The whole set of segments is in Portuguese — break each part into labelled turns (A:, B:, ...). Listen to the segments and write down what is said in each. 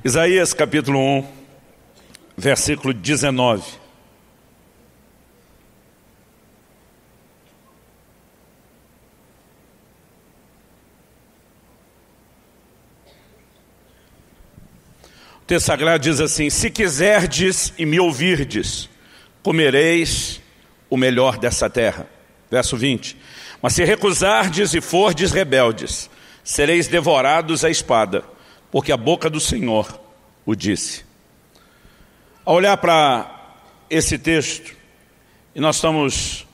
A: Isaías capítulo 1, versículo 19. O texto sagrado diz assim: se quiserdes e me ouvirdes, comereis o melhor dessa terra. Verso 20. Mas se recusardes e fordes rebeldes, sereis devorados à espada, porque a boca do Senhor o disse. Ao olhar para esse texto, e nós estamos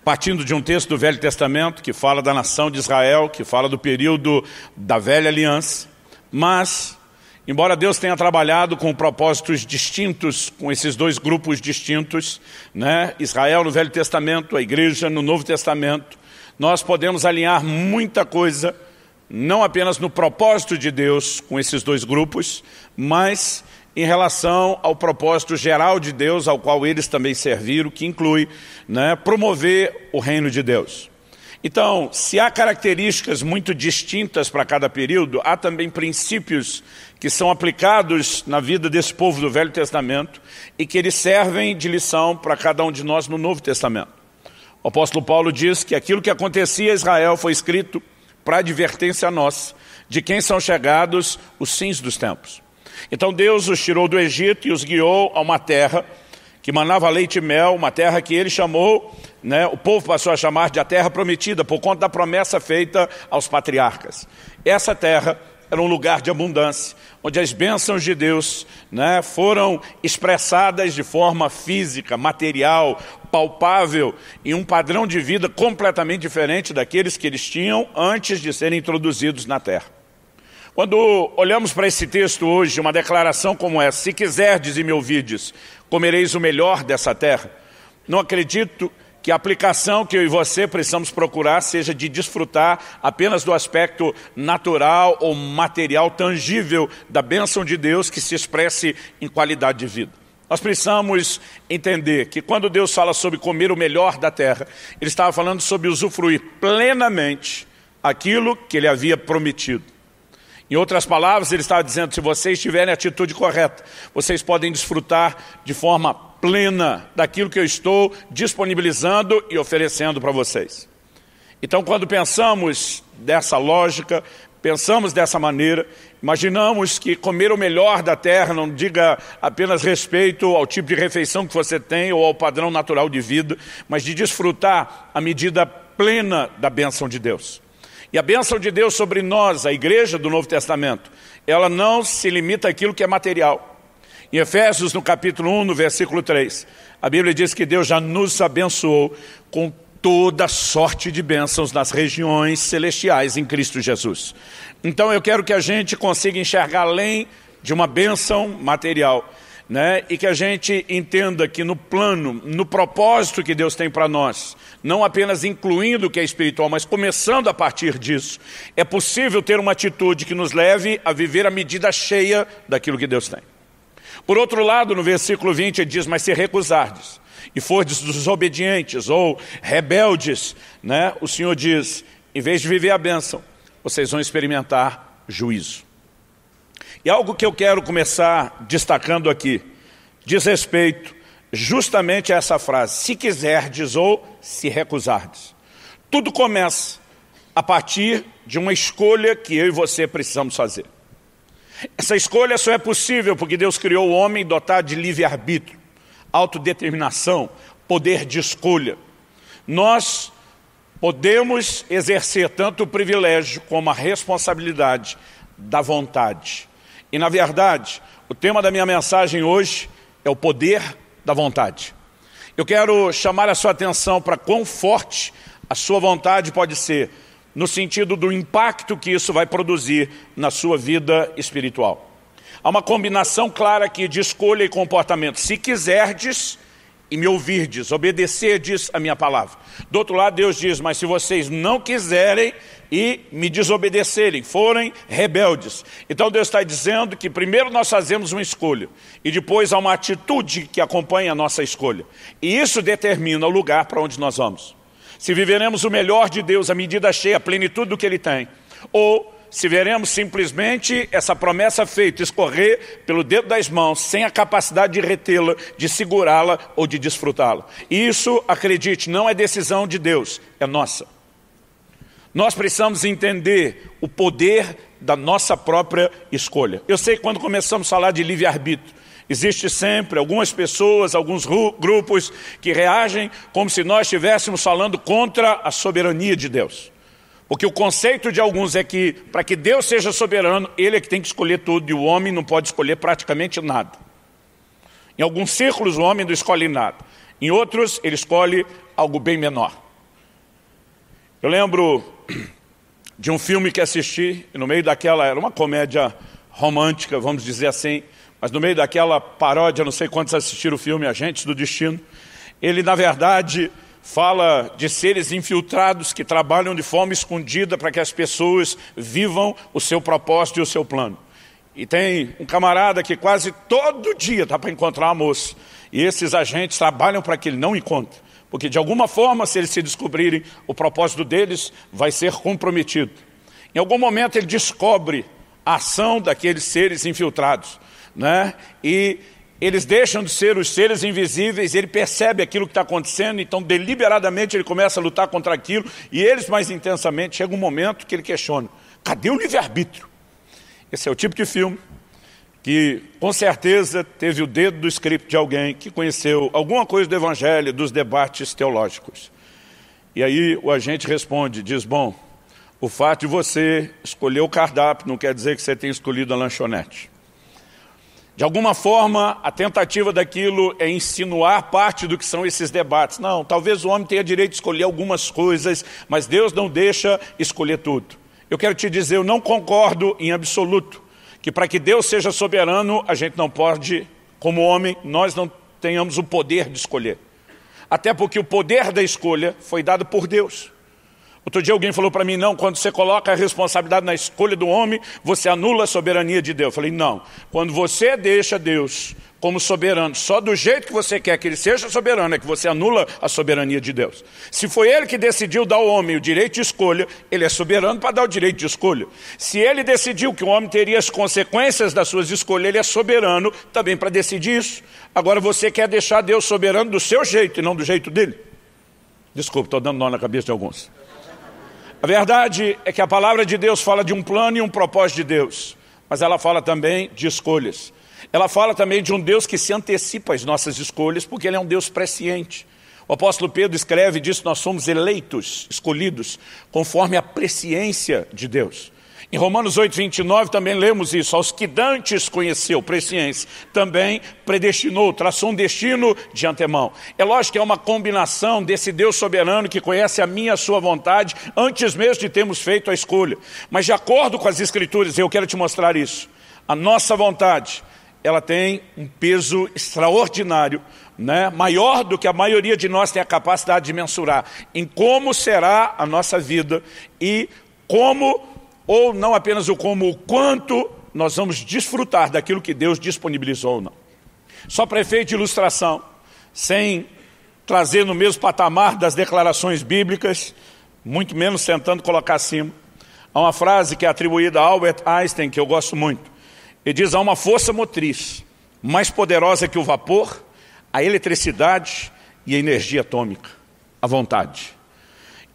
A: partindo de um texto do Velho Testamento, que fala da nação de Israel, que fala do período da velha aliança, mas, embora Deus tenha trabalhado com propósitos distintos, com esses dois grupos distintos, né? Israel no Velho Testamento, a igreja no Novo Testamento, nós podemos alinhar muita coisa, não apenas no propósito de Deus com esses dois grupos, mas em relação ao propósito geral de Deus, ao qual eles também serviram, que inclui, né, promover o reino de Deus. Então, se há características muito distintas para cada período, há também princípios que são aplicados na vida desse povo do Velho Testamento e que eles servem de lição para cada um de nós no Novo Testamento. O apóstolo Paulo diz que aquilo que acontecia a Israel foi escrito para advertência a nós, de quem são chegados os fins dos tempos. Então Deus os tirou do Egito e os guiou a uma terra que manava leite e mel, uma terra que ele chamou, né, o povo passou a chamar de a terra prometida, por conta da promessa feita aos patriarcas. Essa terra era um lugar de abundância, onde as bênçãos de Deus, né, foram expressadas de forma física, material, palpável, em um padrão de vida completamente diferente daqueles que eles tinham antes de serem introduzidos na terra. Quando olhamos para esse texto hoje, uma declaração como essa: se quiserdes e me ouvides, comereis o melhor dessa terra, não acredito que a aplicação que eu e você precisamos procurar seja de desfrutar apenas do aspecto natural ou material tangível da bênção de Deus que se expresse em qualidade de vida. Nós precisamos entender que quando Deus fala sobre comer o melhor da terra, Ele estava falando sobre usufruir plenamente aquilo que Ele havia prometido. Em outras palavras, Ele estava dizendo: se vocês tiverem a atitude correta, vocês podem desfrutar de forma plena daquilo que eu estou disponibilizando e oferecendo para vocês. Então, quando pensamos dessa lógica, pensamos dessa maneira, imaginamos que comer o melhor da terra não diga apenas respeito ao tipo de refeição que você tem ou ao padrão natural de vida, mas de desfrutar a medida plena da bênção de Deus. E a bênção de Deus sobre nós, a igreja do Novo Testamento, ela não se limita àquilo que é material. Em Efésios, no capítulo 1, no versículo 3, a Bíblia diz que Deus já nos abençoou com toda sorte de bênçãos nas regiões celestiais em Cristo Jesus. Então eu quero que a gente consiga enxergar além de uma bênção material, né? E que a gente entenda que no plano, no propósito que Deus tem para nós, não apenas incluindo o que é espiritual, mas começando a partir disso, é possível ter uma atitude que nos leve a viver a medida cheia daquilo que Deus tem. Por outro lado, no versículo 20, ele diz: mas se recusardes e fordes desobedientes ou rebeldes, né, o Senhor diz, em vez de viver a bênção, vocês vão experimentar juízo. E algo que eu quero começar destacando aqui, diz respeito justamente a essa frase: se quiserdes ou se recusardes. Tudo começa a partir de uma escolha que eu e você precisamos fazer. Essa escolha só é possível porque Deus criou o homem dotado de livre-arbítrio, autodeterminação, poder de escolha. Nós podemos exercer tanto o privilégio como a responsabilidade da vontade. E na verdade, o tema da minha mensagem hoje é o poder da vontade. Eu quero chamar a sua atenção para quão forte a sua vontade pode ser, no sentido do impacto que isso vai produzir na sua vida espiritual. Há uma combinação clara aqui de escolha e comportamento. Se quiserdes e me ouvirdes, obedecerdes a minha palavra. Do outro lado, Deus diz: mas se vocês não quiserem e me desobedecerem, forem rebeldes. Então Deus está dizendo que primeiro nós fazemos uma escolha e depois há uma atitude que acompanha a nossa escolha. E isso determina o lugar para onde nós vamos. Se viveremos o melhor de Deus, a medida cheia, a plenitude do que Ele tem, ou se veremos simplesmente essa promessa feita escorrer pelo dedo das mãos, sem a capacidade de retê-la, de segurá-la ou de desfrutá-la. E isso, acredite, não é decisão de Deus, é nossa. Nós precisamos entender o poder da nossa própria escolha. Eu sei que quando começamos a falar de livre-arbítrio, existe sempre algumas pessoas, alguns grupos que reagem como se nós estivéssemos falando contra a soberania de Deus. Porque o conceito de alguns é que, para que Deus seja soberano, Ele é que tem que escolher tudo e o homem não pode escolher praticamente nada. Em alguns círculos o homem não escolhe nada. Em outros ele escolhe algo bem menor. Eu lembro de um filme que assisti, e no meio daquela, era uma comédia romântica, vamos dizer assim, mas no meio daquela paródia, não sei quantos assistiram o filme, Agentes do Destino, ele na verdade fala de seres infiltrados que trabalham de forma escondida para que as pessoas vivam o seu propósito e o seu plano. E tem um camarada que quase todo dia está para encontrar uma moça, e esses agentes trabalham para que ele não encontre. Porque de alguma forma, se eles se descobrirem, o propósito deles vai ser comprometido. Em algum momento ele descobre a ação daqueles seres infiltrados, né? E eles deixam de ser os seres invisíveis, ele percebe aquilo que está acontecendo, então deliberadamente ele começa a lutar contra aquilo, e eles mais intensamente, chega um momento que ele questiona, cadê o livre-arbítrio? Esse é o tipo de filme que com certeza teve o dedo do script de alguém que conheceu alguma coisa do evangelho, dos debates teológicos. E aí o agente responde, diz, bom, o fato de você escolher o cardápio não quer dizer que você tenha escolhido a lanchonete. De alguma forma, a tentativa daquilo é insinuar parte do que são esses debates. Não, talvez o homem tenha direito de escolher algumas coisas, mas Deus não deixa escolher tudo. Eu quero te dizer, eu não concordo em absoluto que para que Deus seja soberano, a gente não pode, como homem, nós não tenhamos o poder de escolher. Até porque o poder da escolha foi dado por Deus. Outro dia alguém falou para mim, não, quando você coloca a responsabilidade na escolha do homem, você anula a soberania de Deus. Eu falei, não, quando você deixa Deus como soberano, só do jeito que você quer que ele seja soberano, é que você anula a soberania de Deus. Se foi ele que decidiu dar ao homem o direito de escolha, ele é soberano para dar o direito de escolha. Se ele decidiu que o homem teria as consequências das suas escolhas, ele é soberano também para decidir isso. Agora você quer deixar Deus soberano do seu jeito e não do jeito dele? Desculpa, estou dando nó na cabeça de alguns. A verdade é que a palavra de Deus fala de um plano e um propósito de Deus, mas ela fala também de escolhas. Ela fala também de um Deus que se antecipa às nossas escolhas, porque Ele é um Deus presciente. O apóstolo Pedro escreve e diz que nós somos eleitos, escolhidos, conforme a presciência de Deus. Em Romanos 8:29 também lemos isso, aos que dantes conheceu, presciência, também predestinou, traçou um destino de antemão. É lógico que é uma combinação desse Deus soberano que conhece a minha e a sua vontade, antes mesmo de termos feito a escolha. Mas de acordo com as Escrituras, eu quero te mostrar isso, a nossa vontade, ela tem um peso extraordinário, né? Maior do que a maioria de nós tem a capacidade de mensurar, em como será a nossa vida e como, ou não apenas o como, o quanto nós vamos desfrutar daquilo que Deus disponibilizou ou não. Só para efeito de ilustração, sem trazer no mesmo patamar das declarações bíblicas, muito menos tentando colocar acima, há uma frase que é atribuída a Albert Einstein, que eu gosto muito. Ele diz, há uma força motriz mais poderosa que o vapor, a eletricidade e a energia atômica, a vontade.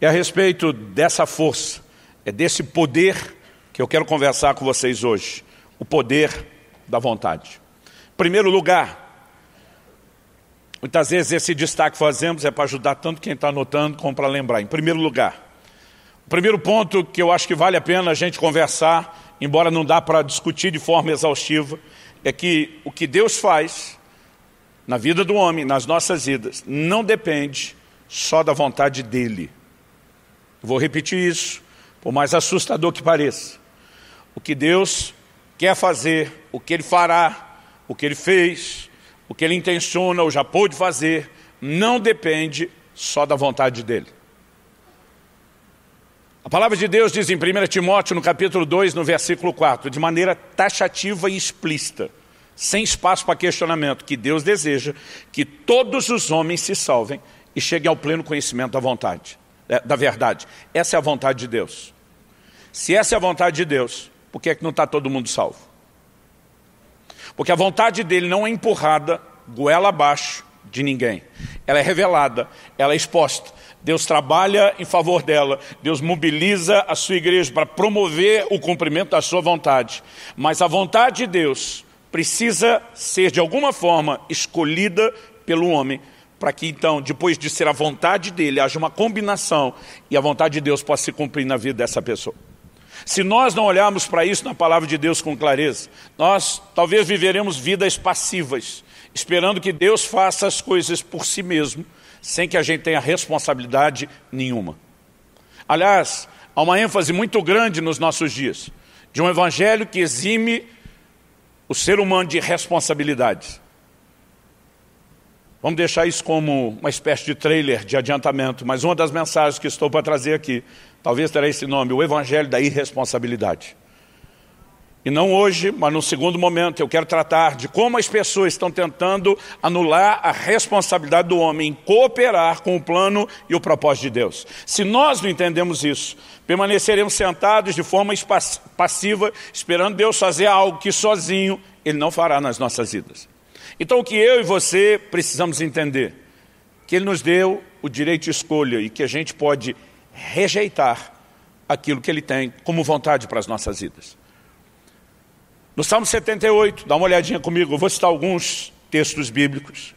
A: E a respeito dessa força, é desse poder que eu quero conversar com vocês hoje, o poder da vontade. Em primeiro lugar, muitas vezes esse destaque que fazemos é para ajudar tanto quem está anotando como para lembrar. Em primeiro lugar, o primeiro ponto que eu acho que vale a pena a gente conversar, embora não dá para discutir de forma exaustiva, é que o que Deus faz na vida do homem, nas nossas vidas, não depende só da vontade dele. Vou repetir isso, por mais assustador que pareça. O que Deus quer fazer, o que Ele fará, o que Ele fez, o que Ele intenciona ou já pôde fazer, não depende só da vontade dele. A palavra de Deus diz em 1 Timóteo, no capítulo 2, no versículo 4, de maneira taxativa e explícita, sem espaço para questionamento, que Deus deseja que todos os homens se salvem e cheguem ao pleno conhecimento da vontade, da verdade. Essa é a vontade de Deus. Se essa é a vontade de Deus, por que é que não está todo mundo salvo? Porque a vontade dele não é empurrada goela abaixo de ninguém. Ela é revelada, ela é exposta. Deus trabalha em favor dela, Deus mobiliza a sua igreja para promover o cumprimento da sua vontade. Mas a vontade de Deus precisa ser de alguma forma escolhida pelo homem, para que então, depois de ser a vontade dele, haja uma combinação e a vontade de Deus possa se cumprir na vida dessa pessoa. Se nós não olharmos para isso na palavra de Deus com clareza, nós talvez viveremos vidas passivas, esperando que Deus faça as coisas por si mesmo, sem que a gente tenha responsabilidade nenhuma. Aliás, há uma ênfase muito grande nos nossos dias, de um evangelho que exime o ser humano de responsabilidades. Vamos deixar isso como uma espécie de trailer de adiantamento, mas uma das mensagens que estou para trazer aqui, talvez terá esse nome, o evangelho da irresponsabilidade. E não hoje, mas no segundo momento, eu quero tratar de como as pessoas estão tentando anular a responsabilidade do homem em cooperar com o plano e o propósito de Deus. Se nós não entendemos isso, permaneceremos sentados de forma passiva, esperando Deus fazer algo que sozinho Ele não fará nas nossas vidas. Então o que eu e você precisamos entender, que Ele nos deu o direito de escolha e que a gente pode rejeitar aquilo que Ele tem como vontade para as nossas vidas. No Salmo 78, dá uma olhadinha comigo, eu vou citar alguns textos bíblicos.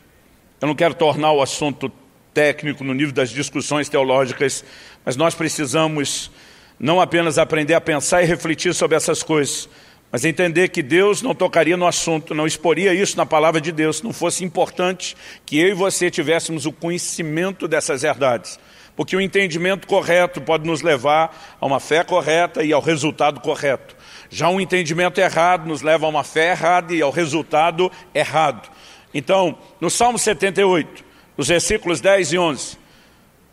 A: Eu não quero tornar o assunto técnico no nível das discussões teológicas, mas nós precisamos não apenas aprender a pensar e refletir sobre essas coisas, mas entender que Deus não tocaria no assunto, não exporia isso na palavra de Deus, se não fosse importante que eu e você tivéssemos o conhecimento dessas verdades. Porque o entendimento correto pode nos levar a uma fé correta e ao resultado correto. Já um entendimento errado nos leva a uma fé errada e ao resultado errado. Então, no Salmo 78, nos versículos 10 e 11,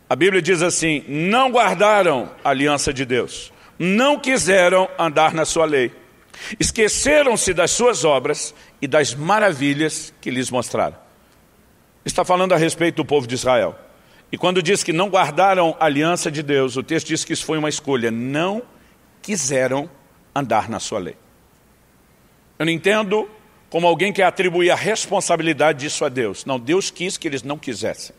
A: a Bíblia diz assim: não guardaram a aliança de Deus, não quiseram andar na sua lei, esqueceram-se das suas obras e das maravilhas que lhes mostraram. Está falando a respeito do povo de Israel. E quando diz que não guardaram a aliança de Deus, o texto diz que isso foi uma escolha. Não quiseram andar na sua lei. Eu não entendo como alguém quer atribuir a responsabilidade disso a Deus. Não, Deus quis que eles não quisessem.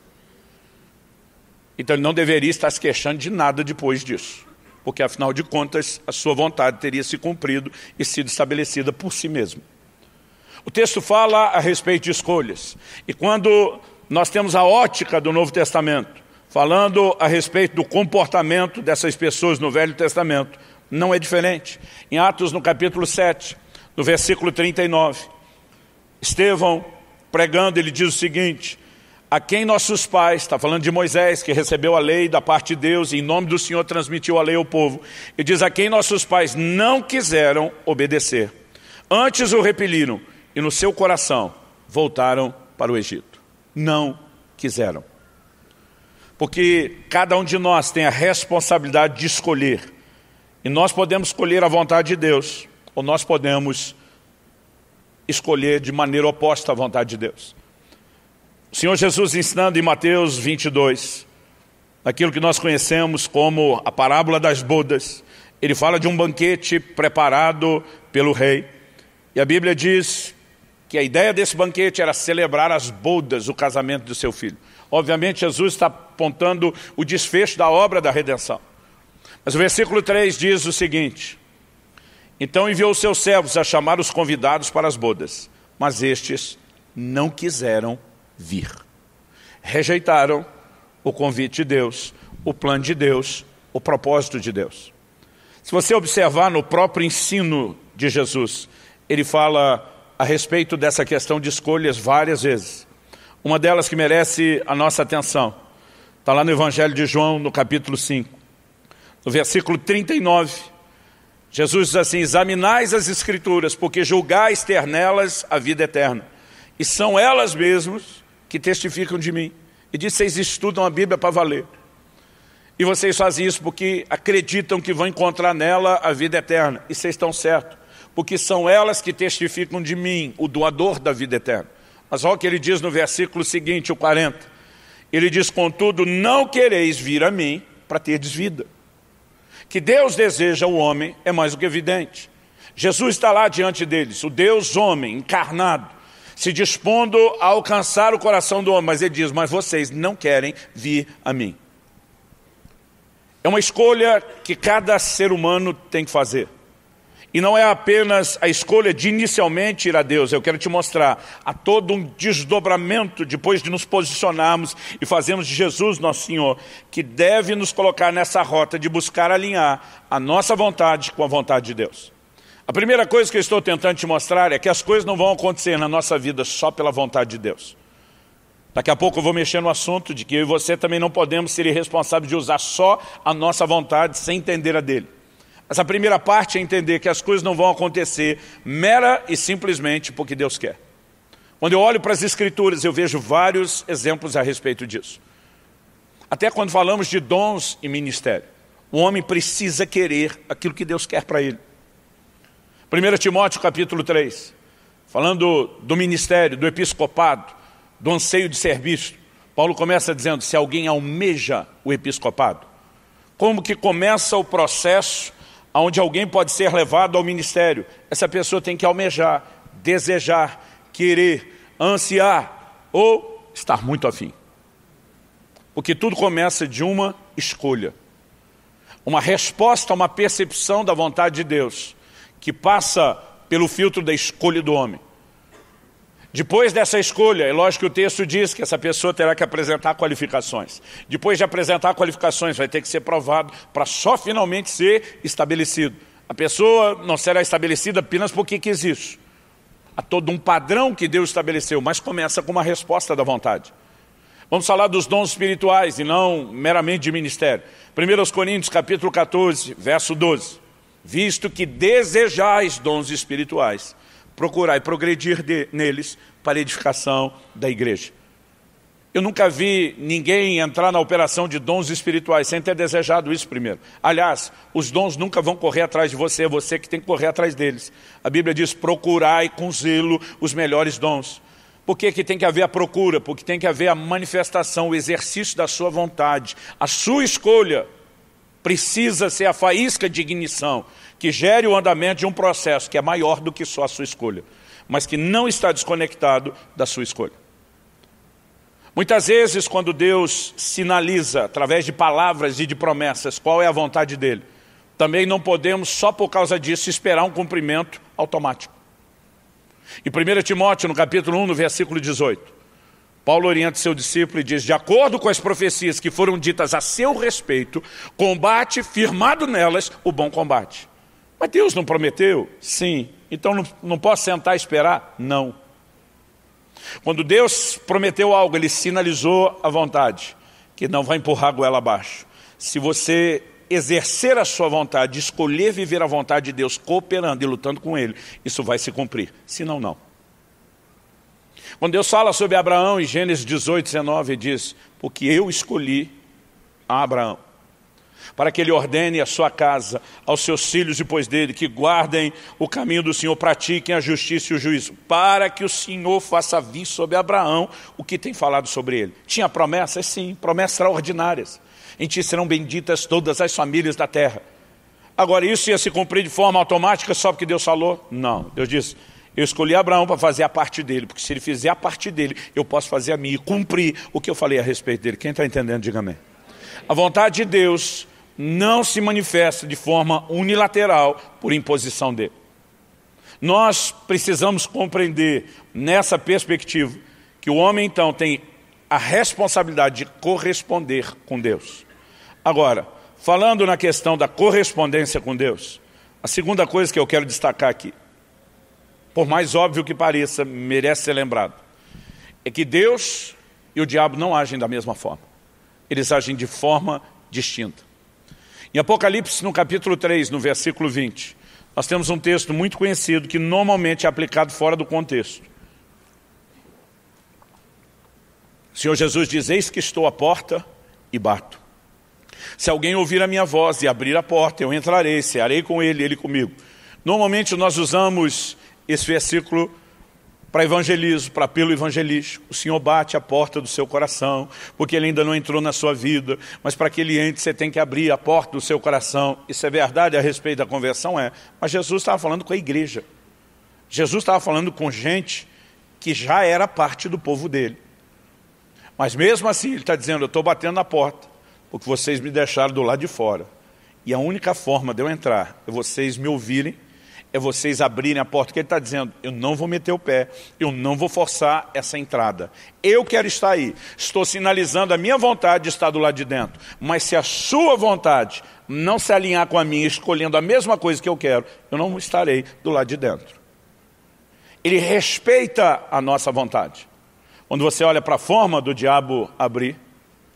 A: Então ele não deveria estar se queixando de nada depois disso. Porque afinal de contas, a sua vontade teria se cumprido e sido estabelecida por si mesmo. O texto fala a respeito de escolhas. E quando nós temos a ótica do Novo Testamento, falando a respeito do comportamento dessas pessoas no Velho Testamento, não é diferente. Em Atos, no capítulo 7, no versículo 39, Estevão, pregando, ele diz o seguinte: a quem nossos pais, está falando de Moisés, que recebeu a lei da parte de Deus e em nome do Senhor transmitiu a lei ao povo. Ele diz: a quem nossos pais não quiseram obedecer, antes o repeliram e no seu coração voltaram para o Egito. Não quiseram. Porque cada um de nós tem a responsabilidade de escolher. E nós podemos escolher a vontade de Deus, ou nós podemos escolher de maneira oposta à vontade de Deus. O Senhor Jesus ensinando em Mateus 22, aquilo que nós conhecemos como a parábola das bodas, ele fala de um banquete preparado pelo rei. E a Bíblia diz que a ideia desse banquete era celebrar as bodas, o casamento do seu filho. Obviamente Jesus está apontando o desfecho da obra da redenção. Mas o versículo 3 diz o seguinte: então enviou os seus servos a chamar os convidados para as bodas, mas estes não quiseram vir. Rejeitaram o convite de Deus, o plano de Deus, o propósito de Deus. Se você observar no próprio ensino de Jesus, ele fala a respeito dessa questão de escolhas várias vezes. Uma delas que merece a nossa atenção está lá no Evangelho de João, no capítulo 5. No versículo 39, Jesus diz assim: examinais as Escrituras, porque julgais ter nelas a vida eterna. E são elas mesmas que testificam de mim. E diz: vocês estudam a Bíblia para valer. E vocês fazem isso porque acreditam que vão encontrar nela a vida eterna. E vocês estão certos, porque são elas que testificam de mim, o doador da vida eterna. Mas olha o que ele diz no versículo seguinte, o 40. Ele diz: contudo, não quereis vir a mim para terdes vida. que Deus deseja ao homem é mais do que evidente. Jesus está lá diante deles, o Deus homem, encarnado, se dispondo a alcançar o coração do homem, mas ele diz, mas vocês não querem vir a mim. É uma escolha que cada ser humano tem que fazer. E não é apenas a escolha de inicialmente ir a Deus. Eu quero te mostrar, há todo um desdobramento depois de nos posicionarmos e fazermos de Jesus nosso Senhor, que deve nos colocar nessa rota de buscar alinhar a nossa vontade com a vontade de Deus. A primeira coisa que eu estou tentando te mostrar é que as coisas não vão acontecer na nossa vida só pela vontade de Deus. Daqui a pouco eu vou mexer no assunto de que eu e você também não podemos ser irresponsáveis de usar só a nossa vontade sem entender a dele. Essa primeira parte é entender que as coisas não vão acontecer mera e simplesmente porque Deus quer. Quando eu olho para as Escrituras, eu vejo vários exemplos a respeito disso. Até quando falamos de dons e ministério, o homem precisa querer aquilo que Deus quer para ele. 1 Timóteo capítulo 3, falando do ministério, do episcopado, do anseio de ser visto, Paulo começa dizendo, se alguém almeja o episcopado, como que começa o processo onde alguém pode ser levado ao ministério? Essa pessoa tem que almejar, desejar, querer, ansiar ou estar muito afim. Porque tudo começa de uma escolha. Uma resposta a uma percepção da vontade de Deus, que passa pelo filtro da escolha do homem. Depois dessa escolha, é lógico que o texto diz que essa pessoa terá que apresentar qualificações. Depois de apresentar qualificações, vai ter que ser provado para só finalmente ser estabelecido. A pessoa não será estabelecida apenas porque quis isso. Há todo um padrão que Deus estabeleceu, mas começa com uma resposta da vontade. Vamos falar dos dons espirituais e não meramente de ministério. 1 Coríntios capítulo 14, verso 12. Visto que desejais dons espirituais, procurai progredir neles para a edificação da igreja. Eu nunca vi ninguém entrar na operação de dons espirituais sem ter desejado isso primeiro. Aliás, os dons nunca vão correr atrás de você, é você que tem que correr atrás deles. A Bíblia diz, procurai com zelo os melhores dons. Por que que tem que haver a procura? Porque tem que haver a manifestação, o exercício da sua vontade. A sua escolha precisa ser a faísca de ignição que gere o andamento de um processo que é maior do que só a sua escolha, mas que não está desconectado da sua escolha. Muitas vezes, quando Deus sinaliza, através de palavras e de promessas, qual é a vontade dele, também não podemos, só por causa disso, esperar um cumprimento automático. Em 1 Timóteo, no capítulo 1, no versículo 18, Paulo orienta seu discípulo e diz, de acordo com as profecias que foram ditas a seu respeito, combate firmado nelas o bom combate. Mas Deus não prometeu? Sim. Então não posso sentar e esperar? Não. Quando Deus prometeu algo, Ele sinalizou a vontade, que não vai empurrar a goela abaixo. Se você exercer a sua vontade, escolher viver a vontade de Deus, cooperando e lutando com Ele, isso vai se cumprir. Senão, não. Quando Deus fala sobre Abraão, em Gênesis 18, 19, ele diz, porque eu escolhi a Abraão, para que ele ordene a sua casa, aos seus filhos depois dele, que guardem o caminho do Senhor, pratiquem a justiça e o juízo, para que o Senhor faça vir sobre Abraão o que tem falado sobre ele. Tinha promessas? Sim, promessas extraordinárias. Em ti serão benditas todas as famílias da terra. Agora, isso ia se cumprir de forma automática só porque Deus falou? Não, Deus disse, eu escolhi Abraão para fazer a parte dele, porque se ele fizer a parte dele, eu posso fazer a minha e cumprir o que eu falei a respeito dele. Quem está entendendo, diga amém. A vontade de Deus não se manifesta de forma unilateral por imposição dele. Nós precisamos compreender nessa perspectiva que o homem então tem a responsabilidade de corresponder com Deus. Agora, falando na questão da correspondência com Deus, a segunda coisa que eu quero destacar aqui, por mais óbvio que pareça, merece ser lembrado, é que Deus e o diabo não agem da mesma forma. Eles agem de forma distinta. Em Apocalipse, no capítulo 3, no versículo 20, nós temos um texto muito conhecido que normalmente é aplicado fora do contexto. O Senhor Jesus diz, eis que estou à porta e bato. Se alguém ouvir a minha voz e abrir a porta, eu entrarei, cearei com ele e ele comigo. Normalmente nós usamos esse versículo para evangelismo, para apelo evangelístico. O Senhor bate a porta do seu coração, porque Ele ainda não entrou na sua vida, mas para que Ele entre, você tem que abrir a porta do seu coração. Isso é verdade a respeito da conversão? É. Mas Jesus estava falando com a igreja. Jesus estava falando com gente que já era parte do povo dele. Mas mesmo assim, Ele está dizendo, eu estou batendo na porta, porque vocês me deixaram do lado de fora. E a única forma de eu entrar é vocês me ouvirem, é vocês abrirem a porta, que Ele está dizendo, eu não vou meter o pé, eu não vou forçar essa entrada. Eu quero estar aí, estou sinalizando a minha vontade de estar do lado de dentro. Mas se a sua vontade não se alinhar com a minha, escolhendo a mesma coisa que eu quero, eu não estarei do lado de dentro. Ele respeita a nossa vontade. Quando você olha para a forma do diabo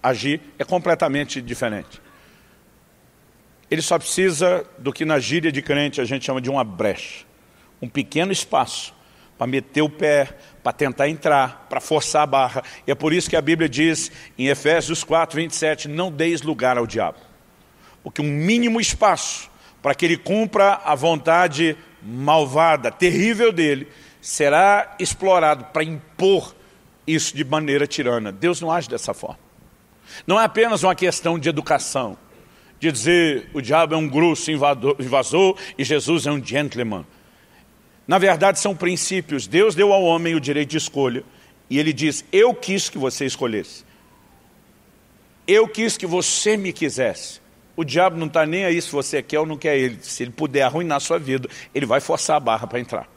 A: agir, é completamente diferente. Ele só precisa do que na gíria de crente a gente chama de uma brecha. Um pequeno espaço para meter o pé, para tentar entrar, para forçar a barra. E é por isso que a Bíblia diz em Efésios 4, 27, não deis lugar ao diabo. Porque um mínimo espaço para que ele cumpra a vontade malvada, terrível dele, será explorado para impor isso de maneira tirana. Deus não age dessa forma. Não é apenas uma questão de educação, de dizer o diabo é um grosso invasor e Jesus é um gentleman. Na verdade são princípios. Deus deu ao homem o direito de escolha e Ele diz, eu quis que você escolhesse. Eu quis que você me quisesse. O diabo não está nem aí se você quer ou não quer ele. Se ele puder arruinar a sua vida, ele vai forçar a barra para entrar.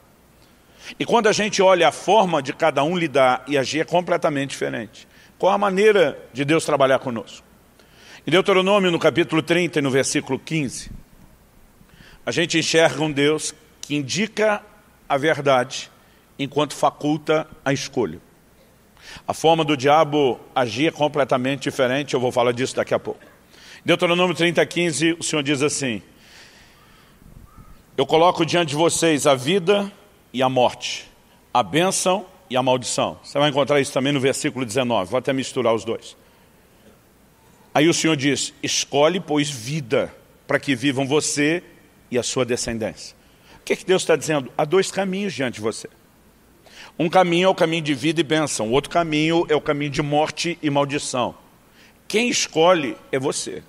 A: E quando a gente olha a forma de cada um lidar e agir é completamente diferente. Qual a maneira de Deus trabalhar conosco? Em Deuteronômio, no capítulo 30 e no versículo 15, a gente enxerga um Deus que indica a verdade enquanto faculta a escolha. A forma do diabo agir é completamente diferente, eu vou falar disso daqui a pouco. Em Deuteronômio 30, 15, o Senhor diz assim, eu coloco diante de vocês a vida e a morte, a bênção e a maldição. Você vai encontrar isso também no versículo 19, vou até misturar os dois. Aí o Senhor diz, escolhe, pois, vida, para que vivam você e a sua descendência. O que Deus está dizendo? Há dois caminhos diante de você. Um caminho é o caminho de vida e bênção, o outro caminho é o caminho de morte e maldição. Quem escolhe é você.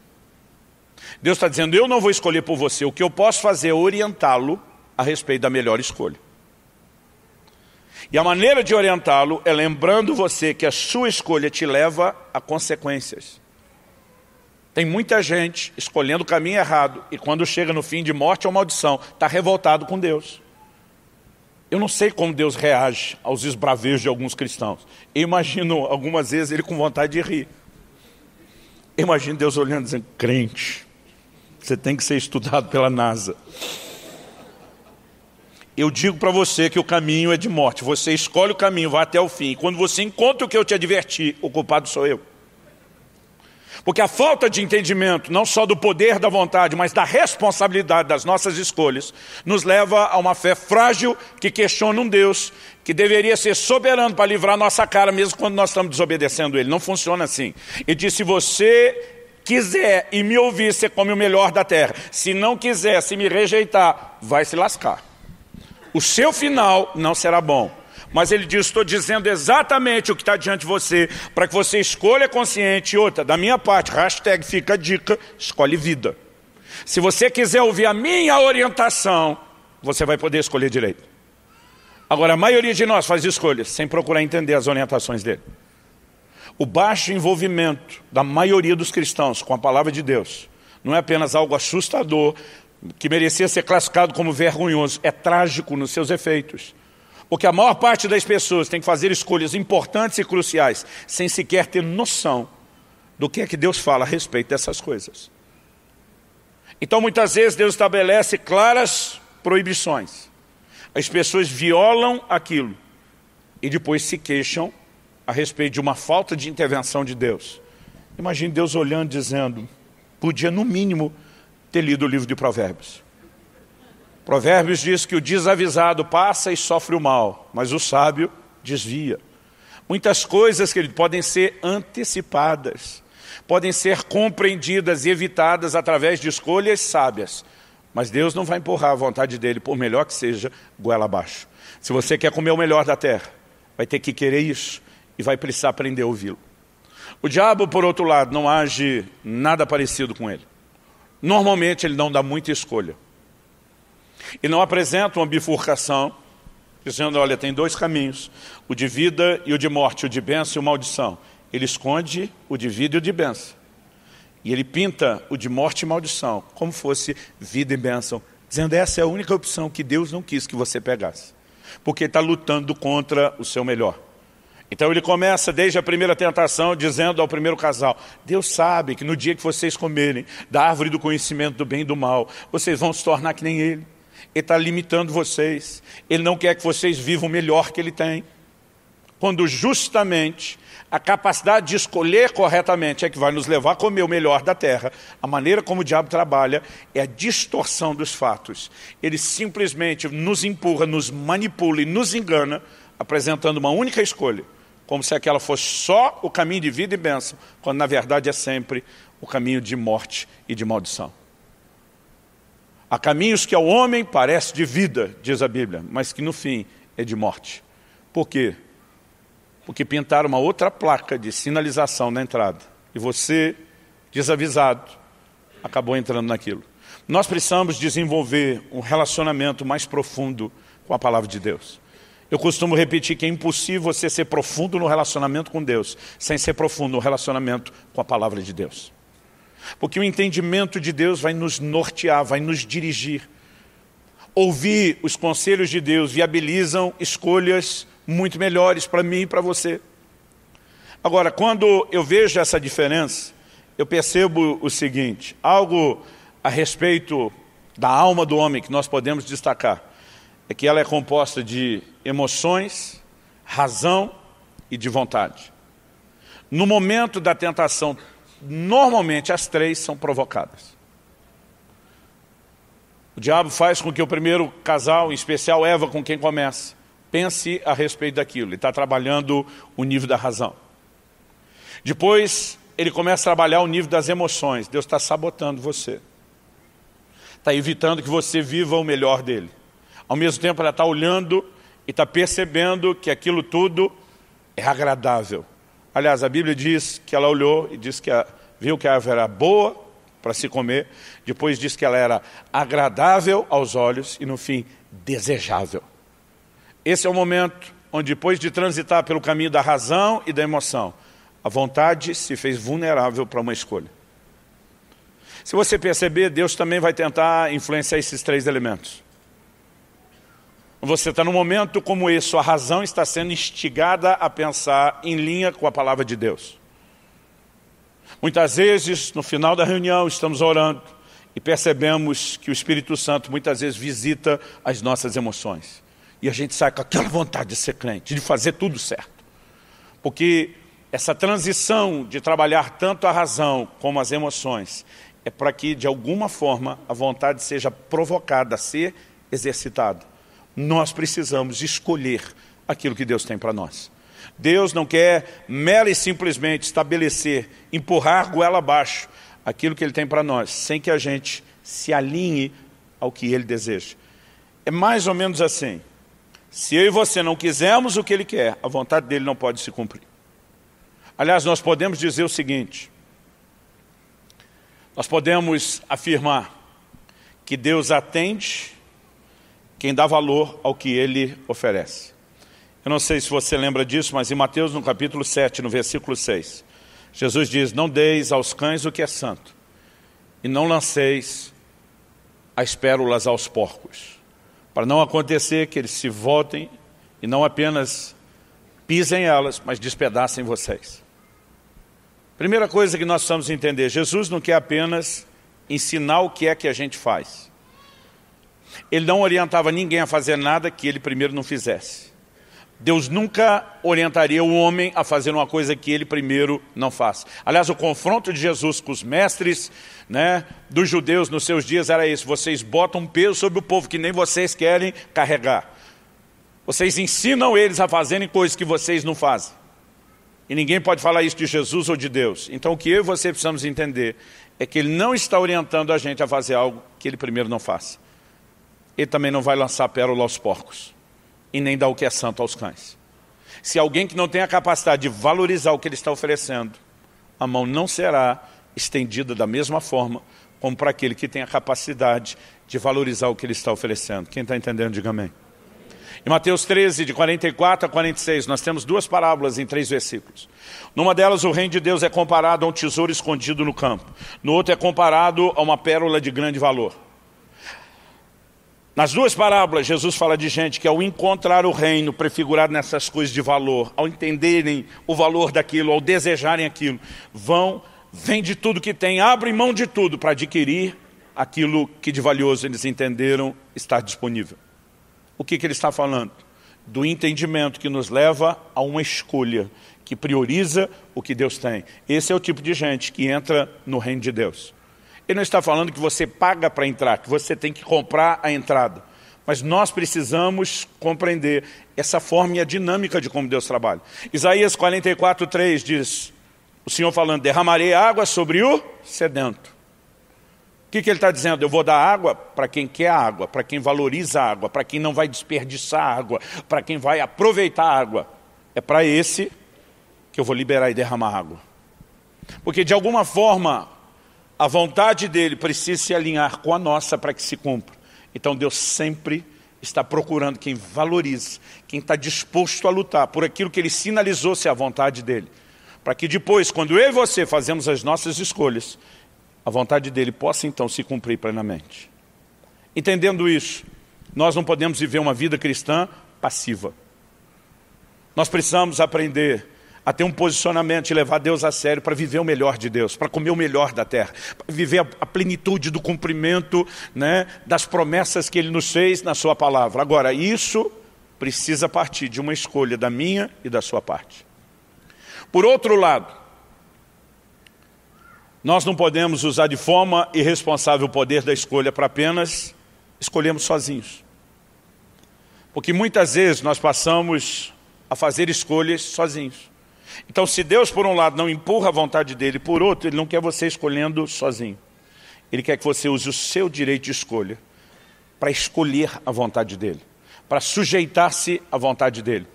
A: Deus está dizendo, eu não vou escolher por você, o que eu posso fazer é orientá-lo a respeito da melhor escolha. E a maneira de orientá-lo é lembrando você que a sua escolha te leva a consequências. Tem muita gente escolhendo o caminho errado e quando chega no fim de morte ou maldição, está revoltado com Deus. Eu não sei como Deus reage aos esbravejos de alguns cristãos. Eu imagino algumas vezes ele com vontade de rir. Eu imagino Deus olhando e dizendo, crente, você tem que ser estudado pela NASA. Eu digo para você que o caminho é de morte. Você escolhe o caminho, vai até o fim. E quando você encontra o que eu te adverti, o culpado sou eu. Porque a falta de entendimento, não só do poder da vontade, mas da responsabilidade das nossas escolhas, nos leva a uma fé frágil que questiona um Deus que deveria ser soberano para livrar nossa cara, mesmo quando nós estamos desobedecendo Ele. Não funciona assim. Ele diz, se você quiser e me ouvir, você come o melhor da terra. Se não quiser, se me rejeitar, vai se lascar. O seu final não será bom. Mas ele diz, estou dizendo exatamente o que está diante de você, para que você escolha consciente. E outra, da minha parte, hashtag fica a dica, escolhe vida. Se você quiser ouvir a minha orientação, você vai poder escolher direito. Agora, a maioria de nós faz escolhas sem procurar entender as orientações dele. O baixo envolvimento da maioria dos cristãos com a palavra de Deus não é apenas algo assustador, que merecia ser classificado como vergonhoso, é trágico nos seus efeitos. Porque a maior parte das pessoas tem que fazer escolhas importantes e cruciais, sem sequer ter noção do que é que Deus fala a respeito dessas coisas. Então muitas vezes Deus estabelece claras proibições. As pessoas violam aquilo e depois se queixam a respeito de uma falta de intervenção de Deus. Imagine Deus olhando e dizendo, podia no mínimo ter lido o livro de Provérbios. Provérbios diz que o desavisado passa e sofre o mal, mas o sábio desvia. Muitas coisas que podem ser antecipadas, podem ser compreendidas e evitadas através de escolhas sábias. Mas Deus não vai empurrar a vontade dele, por melhor que seja, goela abaixo. Se você quer comer o melhor da terra, vai ter que querer isso e vai precisar aprender a ouvi-lo. O diabo, por outro lado, não age nada parecido com ele. Normalmente ele não dá muita escolha. E não apresenta uma bifurcação, dizendo, olha, tem dois caminhos, o de vida e o de morte, o de bênção e o maldição. Ele esconde o de vida e o de bênção. E ele pinta o de morte e maldição, como fosse vida e bênção, dizendo, essa é a única opção que Deus não quis que você pegasse. Porque ele está lutando contra o seu melhor. Então ele começa desde a primeira tentação, dizendo ao primeiro casal, Deus sabe que no dia que vocês comerem da árvore do conhecimento do bem e do mal, vocês vão se tornar que nem ele. Ele está limitando vocês. Ele não quer que vocês vivam o melhor que ele tem. Quando justamente a capacidade de escolher corretamente é que vai nos levar a comer o melhor da terra, a maneira como o diabo trabalha é a distorção dos fatos. Ele simplesmente nos empurra, nos manipula e nos engana, apresentando uma única escolha, como se aquela fosse só o caminho de vida e bênção, quando na verdade é sempre o caminho de morte e de maldição. Há caminhos que ao homem parece de vida, diz a Bíblia, mas que no fim é de morte. Por quê? Porque pintaram uma outra placa de sinalização na entrada. E você, desavisado, acabou entrando naquilo. Nós precisamos desenvolver um relacionamento mais profundo com a palavra de Deus. Eu costumo repetir que é impossível você ser profundo no relacionamento com Deus, sem ser profundo no relacionamento com a palavra de Deus. Porque o entendimento de Deus vai nos nortear, vai nos dirigir. Ouvir os conselhos de Deus viabilizam escolhas muito melhores para mim e para você. Agora, quando eu vejo essa diferença, eu percebo o seguinte, algo a respeito da alma do homem que nós podemos destacar, é que ela é composta de emoções, razão e de vontade. No momento da tentação, normalmente as três são provocadas. O diabo faz com que o primeiro casal, em especial Eva, com quem começa, pense a respeito daquilo. Ele está trabalhando o nível da razão. Depois, ele começa a trabalhar o nível das emoções. Deus está sabotando você. Está evitando que você viva o melhor dele. Ao mesmo tempo, ela está olhando e está percebendo que aquilo tudo é agradável. Aliás, a Bíblia diz que ela olhou e diz que viu que a árvore era boa para se comer. Depois diz que ela era agradável aos olhos e, no fim, desejável. Esse é o momento onde, depois de transitar pelo caminho da razão e da emoção, a vontade se fez vulnerável para uma escolha. Se você perceber, Deus também vai tentar influenciar esses três elementos. Você está num momento como esse, sua razão está sendo instigada a pensar em linha com a palavra de Deus. Muitas vezes, no final da reunião, estamos orando e percebemos que o Espírito Santo muitas vezes visita as nossas emoções. E a gente sai com aquela vontade de ser crente, de fazer tudo certo. Porque essa transição de trabalhar tanto a razão como as emoções é para que, de alguma forma, a vontade seja provocada a ser exercitada. Nós precisamos escolher aquilo que Deus tem para nós. Deus não quer mera e simplesmente estabelecer, empurrar goela abaixo aquilo que Ele tem para nós, sem que a gente se alinhe ao que Ele deseja. É mais ou menos assim. Se eu e você não quisermos o que Ele quer, a vontade dEle não pode se cumprir. Aliás, nós podemos dizer o seguinte, nós podemos afirmar que Deus atende quem dá valor ao que Ele oferece. Eu não sei se você lembra disso, mas em Mateus, no capítulo 7, no versículo 6, Jesus diz, não deis aos cães o que é santo, e não lanceis as pérolas aos porcos, para não acontecer que eles se voltem e não apenas pisem elas, mas despedacem vocês. Primeira coisa que nós precisamos entender, Jesus não quer apenas ensinar o que é que a gente faz. Ele não orientava ninguém a fazer nada que ele primeiro não fizesse. Deus nunca orientaria o homem a fazer uma coisa que ele primeiro não faz. Aliás, o confronto de Jesus com os mestres, dos judeus nos seus dias era esse. Vocês botam peso sobre o povo que nem vocês querem carregar. Vocês ensinam eles a fazerem coisas que vocês não fazem. E ninguém pode falar isso de Jesus ou de Deus. Então o que eu e você precisamos entender é que Ele não está orientando a gente a fazer algo que Ele primeiro não faça. Ele também não vai lançar pérola aos porcos. E nem dar o que é santo aos cães. Se alguém que não tem a capacidade de valorizar o que Ele está oferecendo, a mão não será estendida da mesma forma como para aquele que tem a capacidade de valorizar o que Ele está oferecendo. Quem está entendendo, diga amém. Em Mateus 13, de 44 a 46, nós temos duas parábolas em 3 versículos. Numa delas, o reino de Deus é comparado a um tesouro escondido no campo. No outro, é comparado a uma pérola de grande valor. Nas duas parábolas, Jesus fala de gente que ao encontrar o reino prefigurado nessas coisas de valor, ao entenderem o valor daquilo, ao desejarem aquilo, vende tudo que tem, abrem mão de tudo para adquirir aquilo que de valioso eles entenderam estar disponível. O que ele está falando? Do entendimento que nos leva a uma escolha, que prioriza o que Deus tem. Esse é o tipo de gente que entra no reino de Deus. Ele não está falando que você paga para entrar, que você tem que comprar a entrada. Mas nós precisamos compreender essa forma e a dinâmica de como Deus trabalha. Isaías 44:3 diz, o Senhor falando, derramarei água sobre o sedento. O que ele está dizendo? Eu vou dar água para quem quer água, para quem valoriza a água, para quem não vai desperdiçar água, para quem vai aproveitar a água. É para esse que eu vou liberar e derramar água. Porque de alguma forma, a vontade dele precisa se alinhar com a nossa para que se cumpra. Então Deus sempre está procurando quem valoriza, quem está disposto a lutar por aquilo que Ele sinalizou ser a vontade dele. Para que depois, quando eu e você fazemos as nossas escolhas, a vontade dele possa então se cumprir plenamente. Entendendo isso, nós não podemos viver uma vida cristã passiva. Nós precisamos aprender a ter um posicionamento e levar Deus a sério para viver o melhor de Deus, para comer o melhor da terra, para viver a plenitude do cumprimento, né, das promessas que Ele nos fez na sua palavra. Agora, isso precisa partir de uma escolha da minha e da sua parte. Por outro lado, nós não podemos usar de forma irresponsável o poder da escolha para apenas escolhermos sozinhos. Porque muitas vezes nós passamos a fazer escolhas sozinhos. Então, se Deus, por um lado, não empurra a vontade dele, por outro, Ele não quer você escolhendo sozinho. Ele quer que você use o seu direito de escolha para escolher a vontade dele, para sujeitar-se à vontade dele.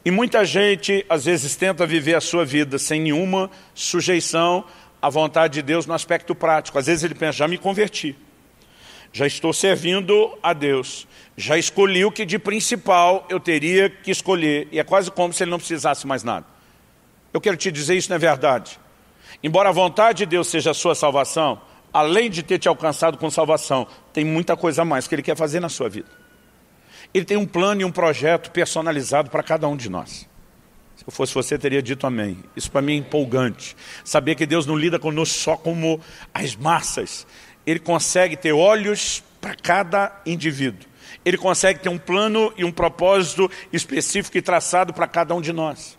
A: E muita gente, às vezes, tenta viver a sua vida sem nenhuma sujeição à vontade de Deus no aspecto prático. Às vezes ele pensa, já me converti, já estou servindo a Deus, já escolhi o que de principal eu teria que escolher, e é quase como se ele não precisasse mais nada. Eu quero te dizer, isso não é verdade. Embora a vontade de Deus seja a sua salvação, além de ter te alcançado com salvação, tem muita coisa a mais que Ele quer fazer na sua vida. Ele tem um plano e um projeto personalizado para cada um de nós. Se eu fosse você, teria dito amém. Isso para mim é empolgante. Saber que Deus não lida conosco só como as massas. Ele consegue ter olhos para cada indivíduo. Ele consegue ter um plano e um propósito específico e traçado para cada um de nós.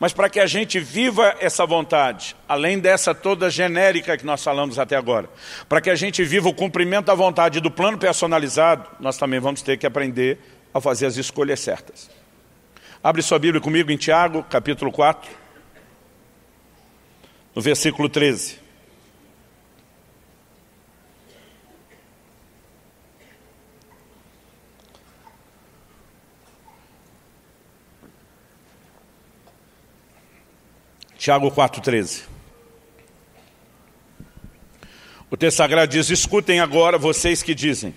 A: Mas para que a gente viva essa vontade, além dessa toda genérica que nós falamos até agora, para que a gente viva o cumprimento da vontade do plano personalizado, nós também vamos ter que aprender a fazer as escolhas certas. Abre sua Bíblia comigo em Tiago, capítulo 4, no versículo 13. Tiago 4,13. O texto sagrado diz, escutem agora vocês que dizem,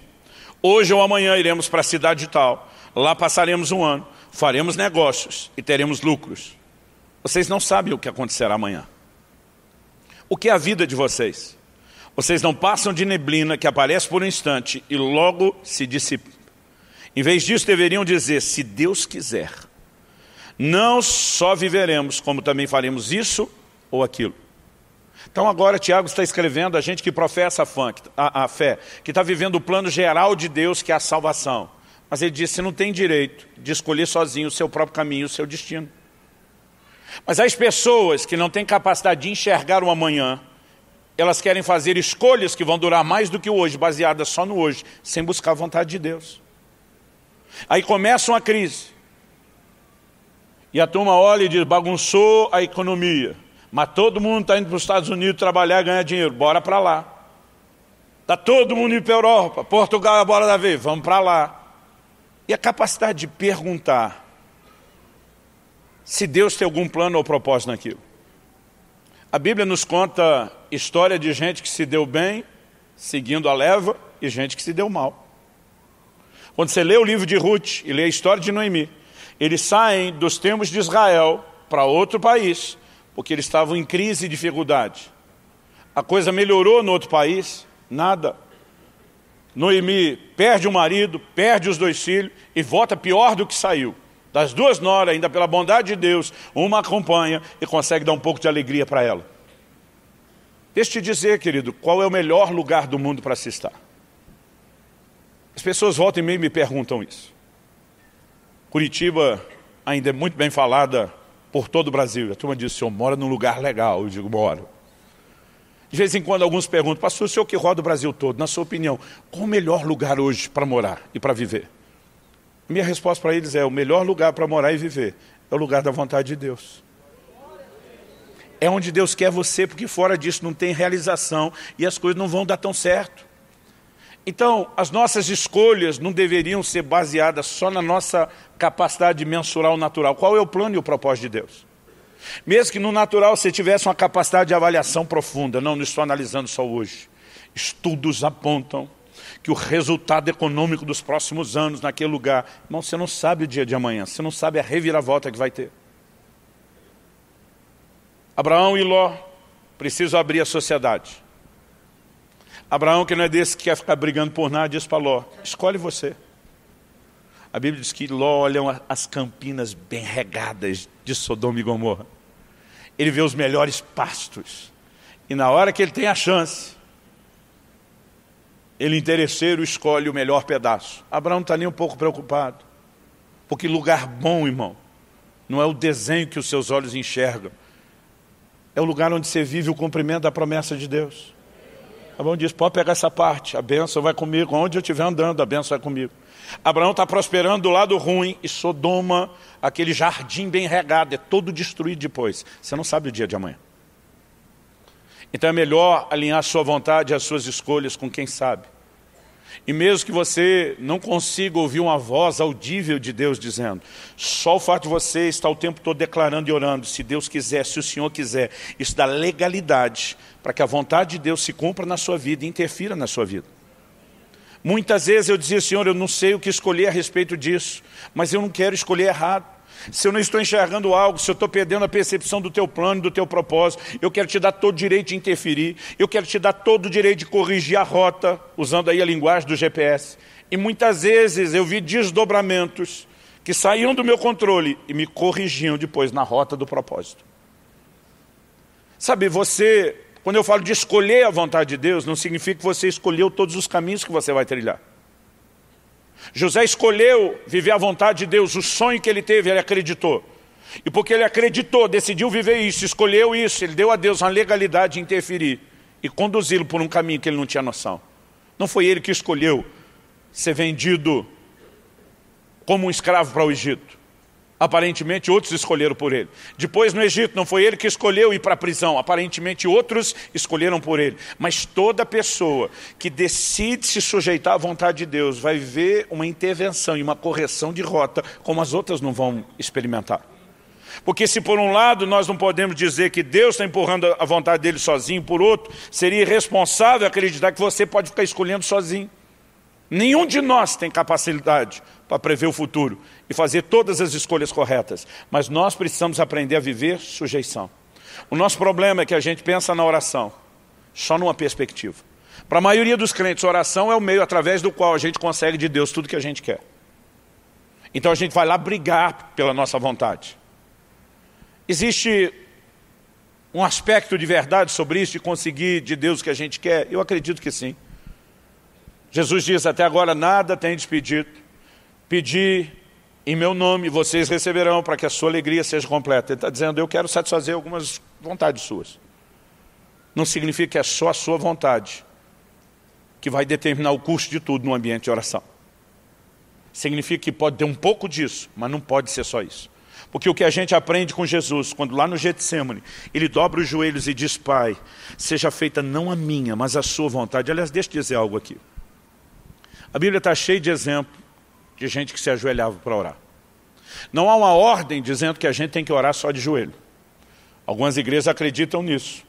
A: hoje ou amanhã iremos para a cidade tal, lá passaremos um ano, faremos negócios e teremos lucros. Vocês não sabem o que acontecerá amanhã. O que é a vida de vocês? Vocês não passam de neblina que aparece por um instante e logo se dissipa. Em vez disso deveriam dizer, se Deus quiser, não só viveremos, como também faremos isso ou aquilo. Então agora Tiago está escrevendo a gente que professa a fé, que está vivendo o plano geral de Deus, que é a salvação. Mas ele diz, você não tem direito de escolher sozinho o seu próprio caminho, o seu destino. Mas as pessoas que não têm capacidade de enxergar o amanhã, elas querem fazer escolhas que vão durar mais do que o hoje, baseadas só no hoje, sem buscar a vontade de Deus. Aí começa uma crise. E a turma olha e diz, bagunçou a economia. Mas todo mundo está indo para os Estados Unidos trabalhar e ganhar dinheiro. Bora para lá. Está todo mundo indo para a Europa. Portugal é a bola da vez. Vamos para lá. E a capacidade de perguntar se Deus tem algum plano ou propósito naquilo. A Bíblia nos conta história de gente que se deu bem, seguindo a leva, e gente que se deu mal. Quando você lê o livro de Ruth e lê a história de Noemi, eles saem dos termos de Israel para outro país, porque eles estavam em crise e dificuldade. A coisa melhorou no outro país? Nada. Noemi perde o marido, perde os 2 filhos e volta pior do que saiu. Das 2 noras, ainda pela bondade de Deus, uma acompanha e consegue dar um pouco de alegria para ela. Deixa eu te dizer, querido, qual é o melhor lugar do mundo para se estar? As pessoas voltam e meio me perguntam isso. Curitiba ainda é muito bem falada por todo o Brasil. A turma diz, o senhor mora num lugar legal. Eu digo, moro. De vez em quando alguns perguntam, pastor, o senhor que roda o Brasil todo, na sua opinião, qual o melhor lugar hoje para morar e para viver? Minha resposta para eles é, o melhor lugar para morar e viver é o lugar da vontade de Deus. É onde Deus quer você, porque fora disso não tem realização e as coisas não vão dar tão certo. Então, as nossas escolhas não deveriam ser baseadas só na nossa capacidade de mensurar o natural. Qual é o plano e o propósito de Deus? Mesmo que no natural você tivesse uma capacidade de avaliação profunda, não estou analisando só hoje. Estudos apontam que o resultado econômico dos próximos anos naquele lugar, irmão, você não sabe o dia de amanhã, você não sabe a reviravolta que vai ter. Abraão e Ló precisam abrir a sociedade. Abraão, que não é desse que quer ficar brigando por nada, diz para Ló, escolhe você. A Bíblia diz que Ló olha as campinas bem regadas de Sodoma e Gomorra. Ele vê os melhores pastos. E na hora que ele tem a chance, ele interesseiro escolhe o melhor pedaço. Abraão não está nem um pouco preocupado. Porque lugar bom, irmão, não é o desenho que os seus olhos enxergam. É o lugar onde você vive o cumprimento da promessa de Deus. Abraão diz, pode pegar essa parte, a bênção vai comigo. Onde eu estiver andando, a bênção vai comigo. Abraão está prosperando do lado ruim e Sodoma, aquele jardim bem regado, é todo destruído depois. Você não sabe o dia de amanhã. Então é melhor alinhar a sua vontade e as suas escolhas com quem sabe. E mesmo que você não consiga ouvir uma voz audível de Deus dizendo, só o fato de você estar o tempo todo declarando e orando, se Deus quiser, se o Senhor quiser, isso dá legalidade para que a vontade de Deus se cumpra na sua vida e interfira na sua vida. Muitas vezes eu dizia, Senhor, eu não sei o que escolher a respeito disso, mas eu não quero escolher errado. Se eu não estou enxergando algo, se eu estou perdendo a percepção do teu plano, do teu propósito, eu quero te dar todo o direito de interferir, eu quero te dar todo o direito de corrigir a rota, usando aí a linguagem do GPS. E muitas vezes eu vi desdobramentos que saíam do meu controle e me corrigiam depois na rota do propósito. Sabe, você, quando eu falo de escolher a vontade de Deus, não significa que você escolheu todos os caminhos que você vai trilhar. José escolheu viver a vontade de Deus, o sonho que ele teve, ele acreditou. E porque ele acreditou, decidiu viver isso, escolheu isso, ele deu a Deus uma legalidade de interferir e conduzi-lo por um caminho que ele não tinha noção. Não foi ele que escolheu ser vendido como um escravo para o Egito. Aparentemente outros escolheram por ele. Depois no Egito não foi ele que escolheu ir para a prisão. Aparentemente outros escolheram por ele. Mas toda pessoa que decide se sujeitar à vontade de Deus vai ver uma intervenção e uma correção de rota como as outras não vão experimentar. Porque se por um lado nós não podemos dizer que Deus está empurrando a vontade dele sozinho, por outro seria irresponsável acreditar que você pode ficar escolhendo sozinho. Nenhum de nós tem capacidade para prever o futuro e fazer todas as escolhas corretas. Mas nós precisamos aprender a viver sujeição. O nosso problema é que a gente pensa na oração só numa perspectiva. Para a maioria dos crentes, a oração é o meio através do qual a gente consegue de Deus tudo que a gente quer. Então a gente vai lá brigar pela nossa vontade. Existe um aspecto de verdade sobre isso, de conseguir de Deus o que a gente quer? Eu acredito que sim. Jesus diz, até agora nada tendes pedido. Pedi em meu nome, vocês receberão para que a sua alegria seja completa. Ele está dizendo, eu quero satisfazer algumas vontades suas. Não significa que é só a sua vontade que vai determinar o custo de tudo no ambiente de oração. Significa que pode ter um pouco disso, mas não pode ser só isso. Porque o que a gente aprende com Jesus, quando lá no Getsemane, ele dobra os joelhos e diz: Pai, seja feita não a minha, mas a sua vontade. Aliás, deixa eu dizer algo aqui. A Bíblia está cheia de exemplo de gente que se ajoelhava para orar. Não há uma ordem dizendo que a gente tem que orar só de joelho. Algumas igrejas acreditam nisso.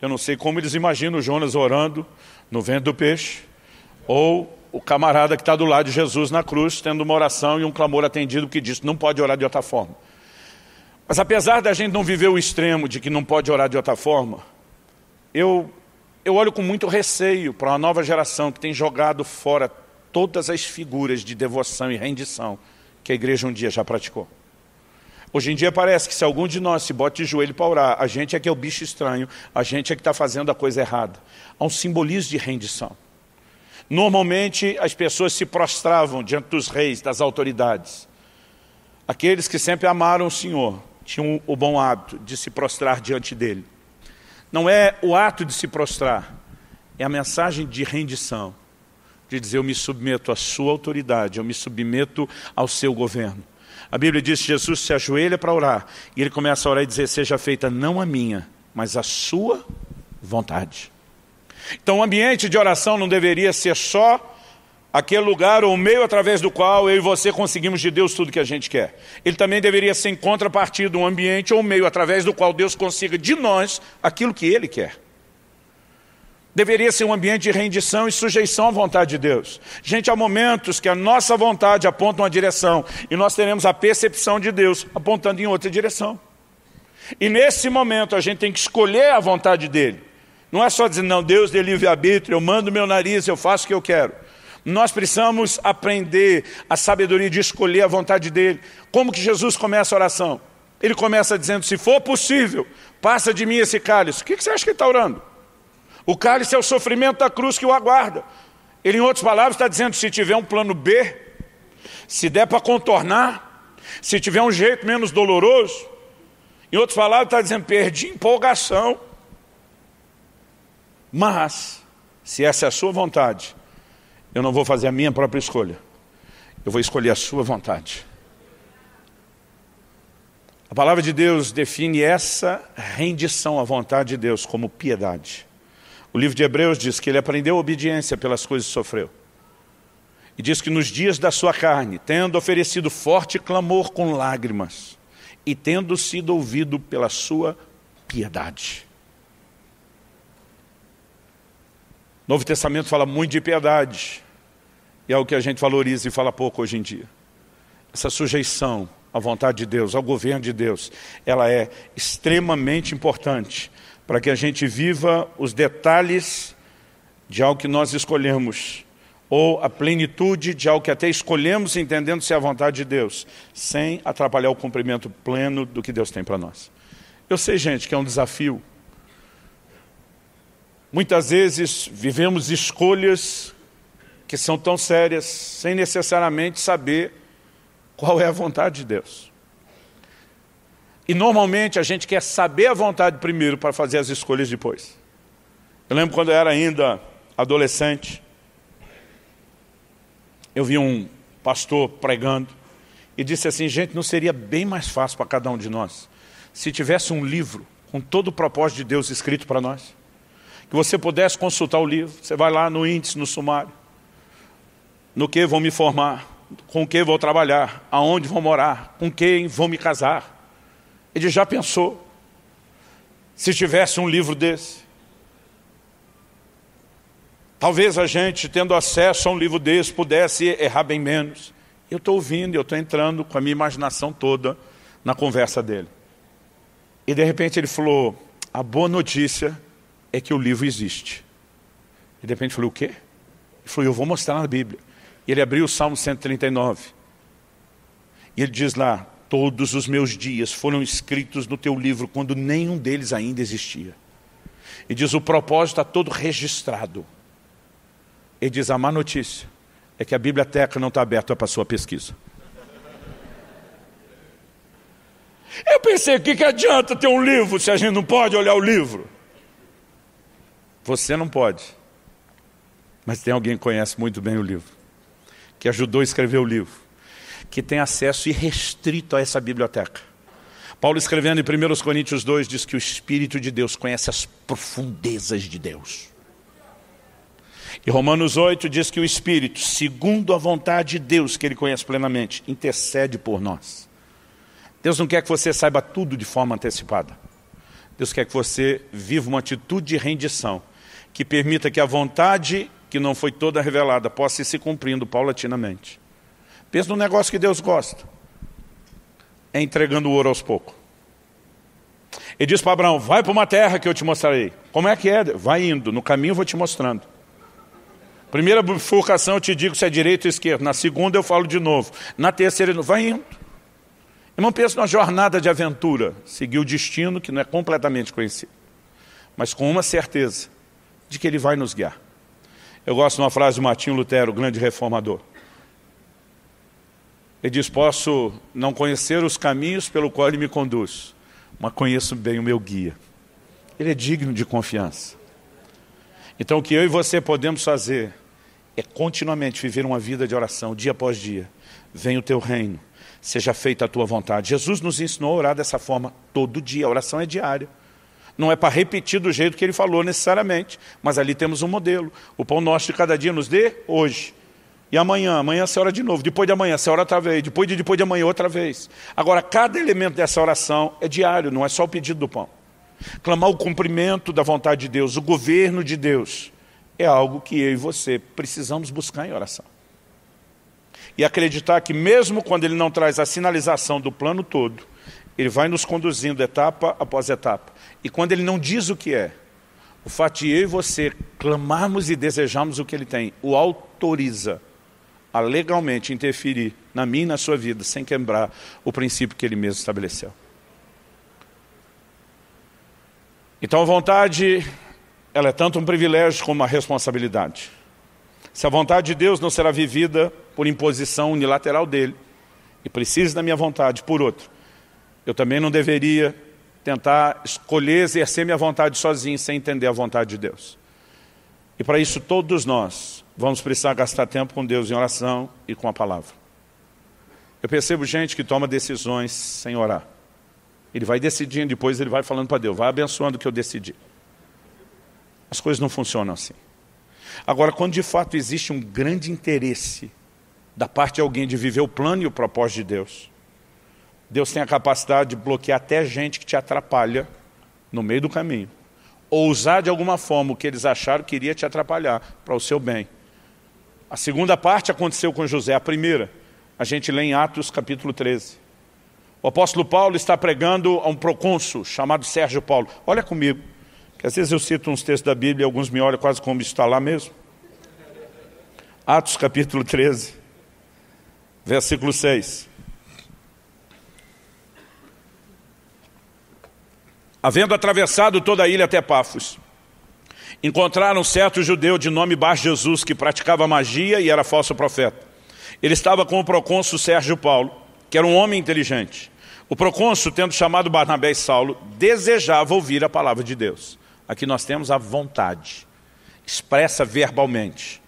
A: Eu não sei como eles imaginam o Jonas orando no vento do peixe, ou o camarada que está do lado de Jesus na cruz, tendo uma oração e um clamor atendido que diz: não pode orar de outra forma. Mas apesar da gente não viver o extremo de que não pode orar de outra forma, eu olho com muito receio para uma nova geração que tem jogado fora todas as figuras de devoção e rendição que a igreja um dia já praticou. Hoje em dia parece que se algum de nós se bota de joelho para orar, a gente é que é o bicho estranho, a gente é que está fazendo a coisa errada. Há um simbolismo de rendição. Normalmente as pessoas se prostravam diante dos reis, das autoridades. Aqueles que sempre amaram o Senhor tinham o bom hábito de se prostrar diante dele. Não é o ato de se prostrar, é a mensagem de rendição, de dizer: eu me submeto à sua autoridade, eu me submeto ao seu governo. A Bíblia diz que Jesus se ajoelha para orar, e ele começa a orar e dizer: seja feita não a minha, mas a sua vontade. Então o ambiente de oração não deveria ser só aquele lugar ou meio através do qual eu e você conseguimos de Deus tudo que a gente quer. Ele também deveria ser em contrapartida um ambiente ou meio através do qual Deus consiga de nós aquilo que Ele quer. Deveria ser um ambiente de rendição e sujeição à vontade de Deus. Gente, há momentos que a nossa vontade aponta uma direção e nós teremos a percepção de Deus apontando em outra direção. E nesse momento a gente tem que escolher a vontade dEle. Não é só dizer: não, Deus dê livre-arbítrio, eu mando meu nariz, eu faço o que eu quero. Nós precisamos aprender a sabedoria de escolher a vontade dEle. Como que Jesus começa a oração? Ele começa dizendo: se for possível, passa de mim esse cálice. O que você acha que ele está orando? O cálice é o sofrimento da cruz que o aguarda. Ele, em outras palavras, está dizendo: se tiver um plano B, se der para contornar, se tiver um jeito menos doloroso, em outras palavras, está dizendo: perdi empolgação. Mas, se essa é a sua vontade, eu não vou fazer a minha própria escolha. Eu vou escolher a sua vontade. A palavra de Deus define essa rendição à vontade de Deus como piedade. O livro de Hebreus diz que ele aprendeu obediência pelas coisas que sofreu. E diz que nos dias da sua carne, tendo oferecido forte clamor com lágrimas, e tendo sido ouvido pela sua piedade. O Novo Testamento fala muito de piedade, e é o que a gente valoriza e fala pouco hoje em dia. Essa sujeição à vontade de Deus, ao governo de Deus, ela é extremamente importante para que a gente viva os detalhes de algo que nós escolhemos, ou a plenitude de algo que até escolhemos entendendo se é a vontade de Deus, sem atrapalhar o cumprimento pleno do que Deus tem para nós. Eu sei, gente, que é um desafio. Muitas vezes vivemos escolhas que são tão sérias, sem necessariamente saber qual é a vontade de Deus. E normalmente a gente quer saber a vontade primeiro para fazer as escolhas depois. Eu lembro quando eu era ainda adolescente, eu vi um pastor pregando e disse assim: gente, não seria bem mais fácil para cada um de nós se tivesse um livro com todo o propósito de Deus escrito para nós? Que você pudesse consultar o livro, você vai lá no índice, no sumário, no que vou me formar, com que vou trabalhar, aonde vou morar, com quem vou me casar. Ele já pensou, se tivesse um livro desse? Talvez a gente, tendo acesso a um livro desse, pudesse errar bem menos. Eu estou ouvindo, eu estou entrando com a minha imaginação toda na conversa dele. E de repente ele falou: a boa notícia é que o livro existe. E de repente eu falei: o quê? Ele falou: eu vou mostrar na Bíblia. E ele abriu o Salmo 139. E ele diz lá: todos os meus dias foram escritos no teu livro quando nenhum deles ainda existia. E diz: o propósito está todo registrado. Ele diz: a má notícia é que a biblioteca não está aberta para a sua pesquisa. Eu pensei: o que adianta ter um livro se a gente não pode olhar o livro? Você não pode. Mas tem alguém que conhece muito bem o livro, que ajudou a escrever o livro, que tem acesso irrestrito a essa biblioteca. Paulo, escrevendo em 1 Coríntios 2, diz que o Espírito de Deus conhece as profundezas de Deus. E Romanos 8 diz que o Espírito, segundo a vontade de Deus, que Ele conhece plenamente, intercede por nós. Deus não quer que você saiba tudo de forma antecipada. Deus quer que você viva uma atitude de rendição, que permita que a vontade, que não foi toda revelada, possa ir se cumprindo paulatinamente. Pensa no negócio que Deus gosta. É entregando o ouro aos poucos. Ele diz para Abraão, vai para uma terra que eu te mostrarei. Como é que é? Vai indo, no caminho eu vou te mostrando. Primeira bifurcação eu te digo se é direita ou esquerda. Na segunda eu falo de novo. Na terceira, vai indo. Irmão, pensa numa jornada de aventura. Seguir o destino que não é completamente conhecido. Mas com uma certeza de que Ele vai nos guiar. Eu gosto de uma frase de Martinho Lutero, o grande reformador. Ele diz, posso não conhecer os caminhos pelo qual Ele me conduz, mas conheço bem o meu guia. Ele é digno de confiança. Então o que eu e você podemos fazer é continuamente viver uma vida de oração, dia após dia. Venha o teu reino, seja feita a tua vontade. Jesus nos ensinou a orar dessa forma todo dia, a oração é diária. Não é para repetir do jeito que Ele falou necessariamente, mas ali temos um modelo. O pão nosso de cada dia nos dê hoje. E amanhã você ora de novo, depois de amanhã você ora outra vez, depois de amanhã outra vez. Agora, cada elemento dessa oração é diário, não é só o pedido do pão. Clamar o cumprimento da vontade de Deus, o governo de Deus, é algo que eu e você precisamos buscar em oração. E acreditar que mesmo quando Ele não traz a sinalização do plano todo, Ele vai nos conduzindo etapa após etapa. E quando Ele não diz o que é, o fato de eu e você clamarmos e desejarmos o que Ele tem, o autoriza a legalmente interferir na minha e na sua vida, sem quebrar o princípio que Ele mesmo estabeleceu. Então a vontade, ela é tanto um privilégio como uma responsabilidade. Se a vontade de Deus não será vivida por imposição unilateral dEle, e precisa da minha vontade por outro, eu também não deveria tentar escolher, exercer minha vontade sozinho, sem entender a vontade de Deus. E para isso todos nós vamos precisar gastar tempo com Deus em oração e com a palavra. Eu percebo gente que toma decisões sem orar. Ele vai decidindo, depois ele vai falando para Deus, vai abençoando o que eu decidi. As coisas não funcionam assim. Agora, quando de fato existe um grande interesse da parte de alguém de viver o plano e o propósito de Deus, Deus tem a capacidade de bloquear até gente que te atrapalha no meio do caminho. Ou usar de alguma forma o que eles acharam que iria te atrapalhar para o seu bem. A segunda parte aconteceu com José. A primeira, a gente lê em Atos capítulo 13. O apóstolo Paulo está pregando a um procônsul chamado Sérgio Paulo. Olha comigo, que às vezes eu cito uns textos da Bíblia e alguns me olham quase como está lá mesmo. Atos capítulo 13, versículo 6. Havendo atravessado toda a ilha até Pafos, encontraram um certo judeu de nome Bar-Jesus, que praticava magia e era falso profeta. Ele estava com o procônsul Sérgio Paulo, que era um homem inteligente. O procônsul, tendo chamado Barnabé e Saulo, desejava ouvir a palavra de Deus. Aqui nós temos a vontade, expressa verbalmente.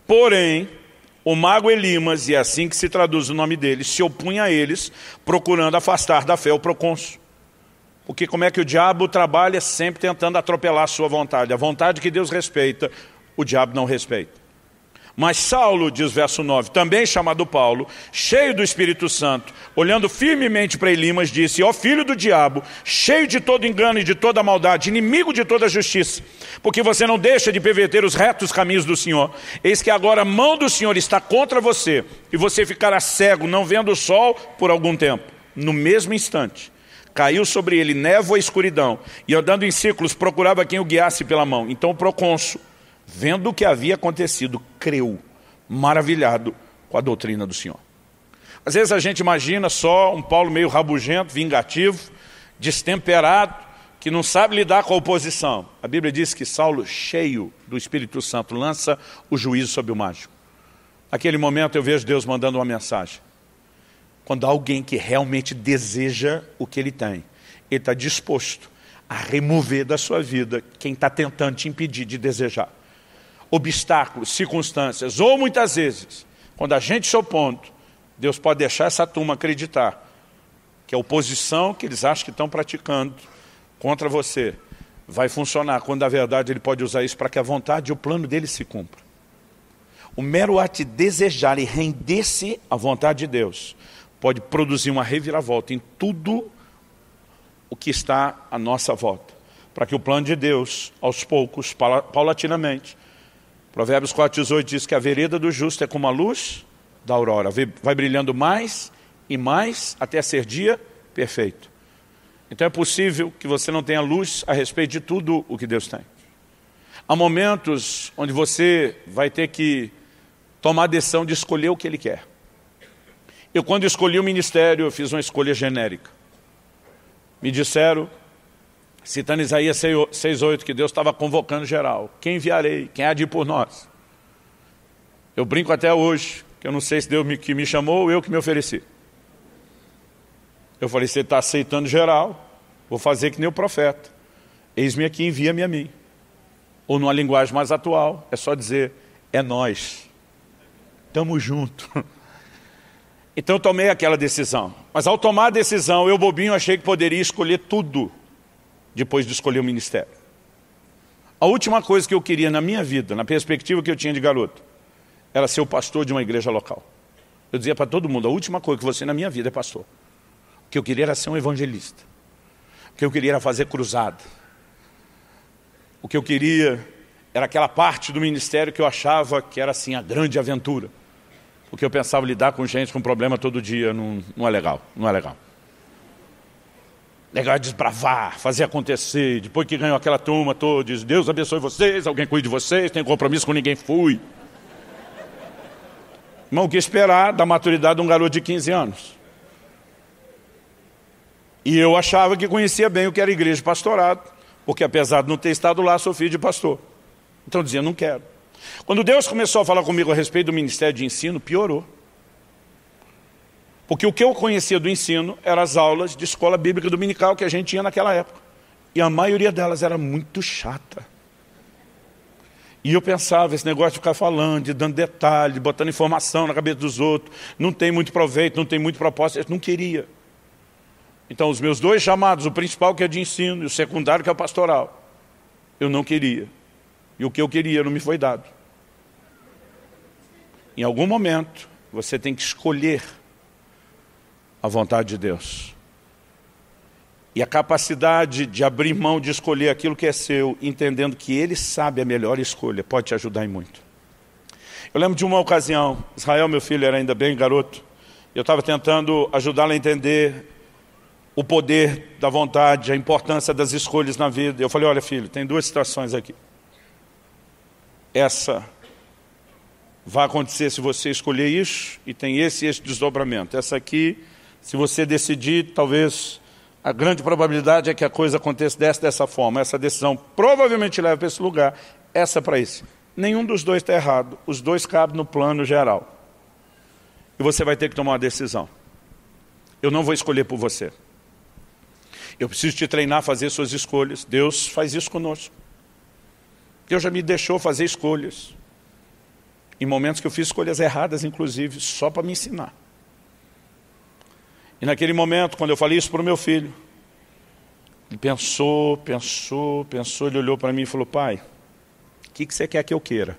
A: Porém, o mago Elimas, e é assim que se traduz o nome dele, se opunha a eles, procurando afastar da fé o procônsul. Porque como é que o diabo trabalha? Sempre tentando atropelar a sua vontade. A vontade que Deus respeita, o diabo não respeita. Mas Saulo, diz verso 9, também chamado Paulo, cheio do Espírito Santo, olhando firmemente para Elimas, disse, ó filho do diabo, cheio de todo engano e de toda maldade, inimigo de toda justiça, porque você não deixa de perverter os retos caminhos do Senhor. Eis que agora a mão do Senhor está contra você, e você ficará cego, não vendo o sol por algum tempo. No mesmo instante, caiu sobre ele névoa e escuridão, e andando em círculos procurava quem o guiasse pela mão. Então o procônsul, vendo o que havia acontecido, creu, maravilhado com a doutrina do Senhor. Às vezes a gente imagina só um Paulo meio rabugento, vingativo, destemperado, que não sabe lidar com a oposição. A Bíblia diz que Saulo, cheio do Espírito Santo, lança o juízo sobre o mágico. Naquele momento eu vejo Deus mandando uma mensagem. Quando há alguém que realmente deseja o que ele tem, ele está disposto a remover da sua vida quem está tentando te impedir de desejar. Obstáculos, circunstâncias, ou muitas vezes, quando a gente se opondo, Deus pode deixar essa turma acreditar que a oposição que eles acham que estão praticando contra você vai funcionar, quando na verdade Ele pode usar isso para que a vontade e o plano dele se cumpra. O mero ato de desejar e render-se à vontade de Deus pode produzir uma reviravolta em tudo o que está à nossa volta, para que o plano de Deus, aos poucos, paulatinamente, Provérbios 4,18 diz que a vereda do justo é como a luz da aurora, vai brilhando mais e mais até ser dia perfeito. Então é possível que você não tenha luz a respeito de tudo o que Deus tem. Há momentos onde você vai ter que tomar a decisão de escolher o que Ele quer. Eu, quando escolhi o ministério, eu fiz uma escolha genérica. Me disseram, citando Isaías 6,8, que Deus estava convocando geral. Quem enviarei? Quem há de ir por nós? Eu brinco até hoje, que eu não sei se Deus que me chamou ou eu que me ofereci. Eu falei, você está aceitando geral, vou fazer que nem o profeta. Eis-me aqui, envia-me a mim. Ou numa linguagem mais atual, é só dizer, é nós. Estamos juntos. Então eu tomei aquela decisão. Mas ao tomar a decisão, eu bobinho achei que poderia escolher tudo depois de escolher o ministério. A última coisa que eu queria na minha vida, na perspectiva que eu tinha de garoto, era ser o pastor de uma igreja local. Eu dizia para todo mundo, a última coisa que você na minha vida é pastor. O que eu queria era ser um evangelista. O que eu queria era fazer cruzada. O que eu queria era aquela parte do ministério que eu achava que era assim a grande aventura. Porque eu pensava lidar com gente com problema todo dia não é legal, não é legal. Legal é desbravar, fazer acontecer. Depois que ganhou aquela turma toda, diz, Deus abençoe vocês, alguém cuide de vocês, tem compromisso com ninguém, fui. Irmão, o que esperar da maturidade de um garoto de 15 anos? E eu achava que conhecia bem o que era igreja de pastorado, porque apesar de não ter estado lá, sou filho de pastor. Então eu dizia, não quero. Quando Deus começou a falar comigo a respeito do ministério de ensino, piorou. Porque o que eu conhecia do ensino eram as aulas de escola bíblica dominical que a gente tinha naquela época. E a maioria delas era muito chata. E eu pensava, esse negócio de ficar falando, de dando detalhe, de botando informação na cabeça dos outros, não tem muito proveito, não tem muito propósito, eu não queria. Então os meus dois chamados, o principal que é de ensino e o secundário que é o pastoral, eu não queria. E o que eu queria não me foi dado. Em algum momento, você tem que escolher a vontade de Deus. E a capacidade de abrir mão de escolher aquilo que é seu, entendendo que Ele sabe a melhor escolha, pode te ajudar em muito. Eu lembro de uma ocasião, Israel, meu filho, era ainda bem garoto, eu estava tentando ajudá-lo a entender o poder da vontade, a importância das escolhas na vida. Eu falei, olha filho, tem duas situações aqui. Essa vai acontecer se você escolher isso, e tem esse desdobramento. Essa aqui, se você decidir, talvez a grande probabilidade é que a coisa aconteça dessa forma. Essa decisão provavelmente leva para esse lugar, essa para esse. Nenhum dos dois está errado, os dois cabem no plano geral. E você vai ter que tomar uma decisão. Eu não vou escolher por você. Eu preciso te treinar a fazer suas escolhas. Deus faz isso conosco. Deus já me deixou fazer escolhas. Em momentos que eu fiz escolhas erradas, inclusive, só para me ensinar. E naquele momento, quando eu falei isso para o meu filho, ele pensou, ele olhou para mim e falou, pai, o que você quer que eu queira?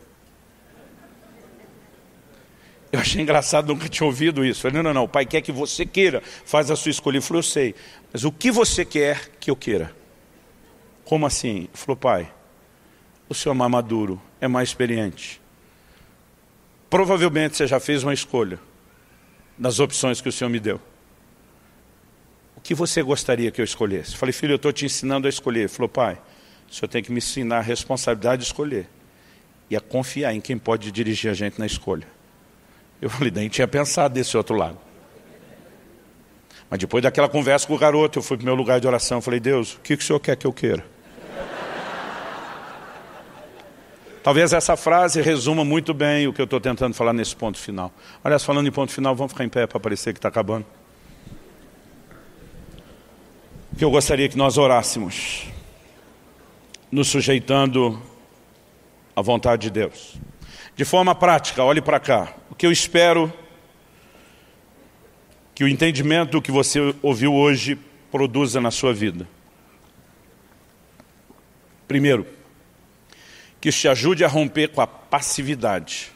A: Eu achei engraçado, nunca tinha ouvido isso. Eu falei, não, o pai quer que você queira, faz a sua escolha. Ele falou, eu sei, mas o que você quer que eu queira? Como assim? Ele falou, pai, o senhor é mais maduro, é mais experiente. Provavelmente você já fez uma escolha das opções que o senhor me deu. O que você gostaria que eu escolhesse? Eu falei, filho, eu estou te ensinando a escolher. Ele falou, pai, o senhor tem que me ensinar a responsabilidade de escolher e a confiar em quem pode dirigir a gente na escolha. Eu falei, nem tinha pensado desse outro lado. Mas depois daquela conversa com o garoto, eu fui para o meu lugar de oração. Eu falei, Deus, o que o senhor quer que eu queira? Talvez essa frase resuma muito bem o que eu estou tentando falar nesse ponto final. Aliás, falando em ponto final, vamos ficar em pé para parecer que está acabando. Que eu gostaria que nós orássemos, nos sujeitando à vontade de Deus. De forma prática, olhe para cá. O que eu espero que o entendimento do que você ouviu hoje produza na sua vida. Primeiro, que isso te ajude a romper com a passividade